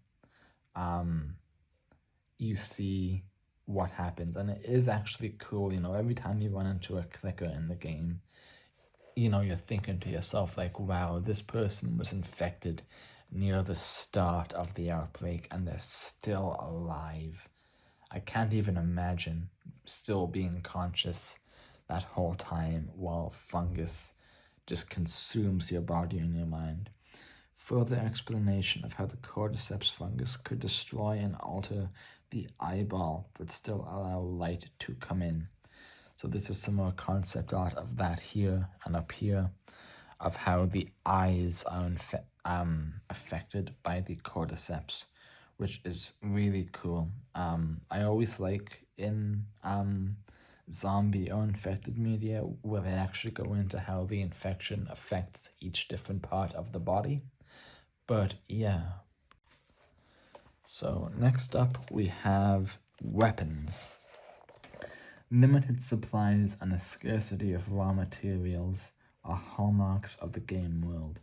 you see what happens. And it is actually cool, you know, every time you run into a clicker in the game, you know, you're thinking to yourself like, wow, this person was infected near the start of the outbreak, and they're still alive. I can't even imagine still being conscious that whole time while fungus just consumes your body and your mind. Further explanation of how the cordyceps fungus could destroy and alter the eyeball but still allow light to come in. So this is some more concept art of that here and up here, of how the eyes are affected by the cordyceps, which is really cool. I always like in zombie or infected media where they actually go into how the infection affects each different part of the body. But yeah. So next up we have weapons. Limited supplies and a scarcity of raw materials are hallmarks of the game world,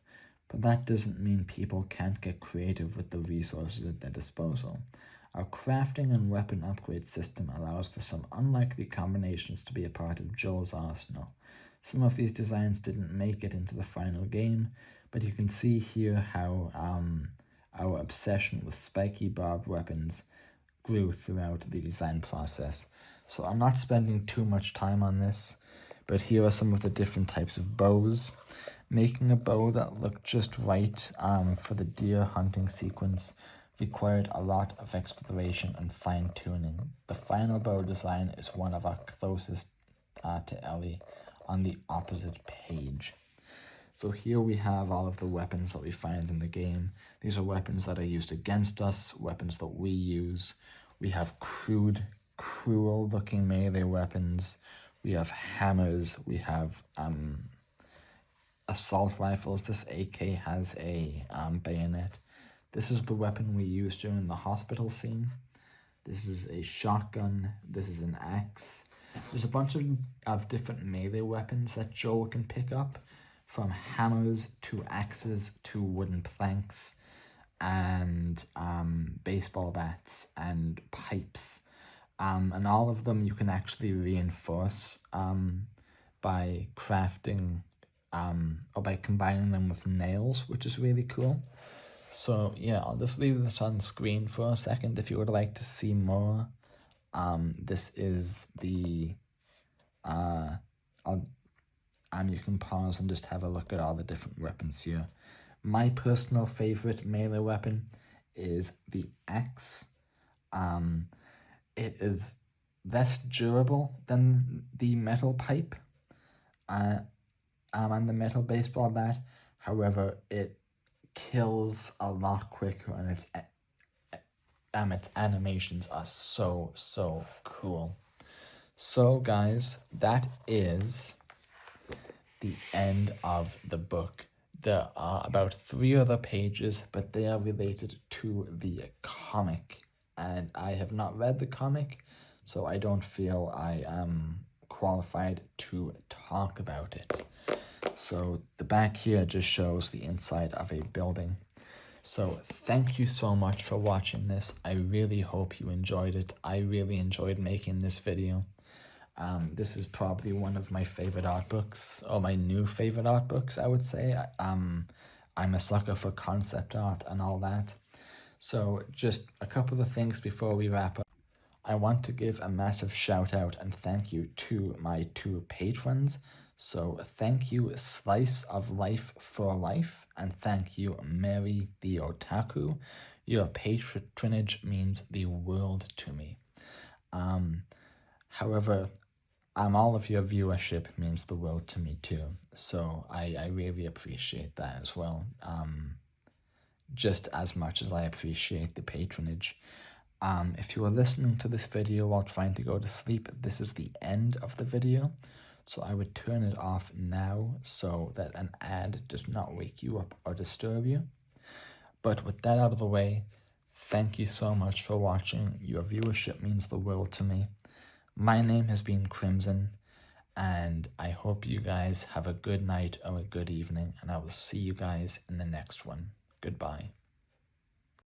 but that doesn't mean people can't get creative with the resources at their disposal. Our crafting and weapon upgrade system allows for some unlikely combinations to be a part of Joel's arsenal. Some of these designs didn't make it into the final game, but you can see here how our obsession with spiky barbed weapons grew throughout the design process. So I'm not spending too much time on this, but here are some of the different types of bows. Making a bow that looked just right for the deer hunting sequence required a lot of exploration and fine-tuning. The final bow design is one of our closest to Ellie on the opposite page. So here we have all of the weapons that we find in the game. These are weapons that are used against us, weapons that we use. We have cruel-looking melee weapons. We have hammers. We have assault rifles. This AK has a bayonet. This is the weapon we use during the hospital scene. This is a shotgun. This is an axe. There's a bunch of different melee weapons that Joel can pick up, from hammers to axes to wooden planks and baseball bats and pipes. And all of them you can actually reinforce by crafting or by combining them with nails, which is really cool. So yeah, I'll just leave this on screen for a second if you would like to see more. This is the you can pause and just have a look at all the different weapons here. My personal favorite melee weapon is the axe. It is less durable than the metal pipe and the metal baseball bat. However, it kills a lot quicker, and its animations are so cool. So guys, that is the end of the book. There are about 3 other pages, but they are related to the comic, and I have not read the comic, so I don't feel I am qualified to talk about it. So the back here just shows the inside of a building. So thank you so much for watching this. I really hope you enjoyed it. I really enjoyed making this video. This is probably one of my favorite art books, or my new favorite art books, I would say. I'm a sucker for concept art and all that. So just a couple of things before we wrap up. I want to give a massive shout out and thank you to my 2 patrons. So thank you Slice of Life for Life, and thank you Mary the Otaku. Your patronage means the world to me. However, all of your viewership means the world to me too, so I really appreciate that as well, just as much as I appreciate the patronage. If you are listening to this video while trying to go to sleep, this is the end of the video, so I would turn it off now so that an ad does not wake you up or disturb you. But with that out of the way, thank you so much for watching. Your viewership means the world to me. My name has been Crimson, and I hope you guys have a good night or a good evening, and I will see you guys in the next one. Goodbye.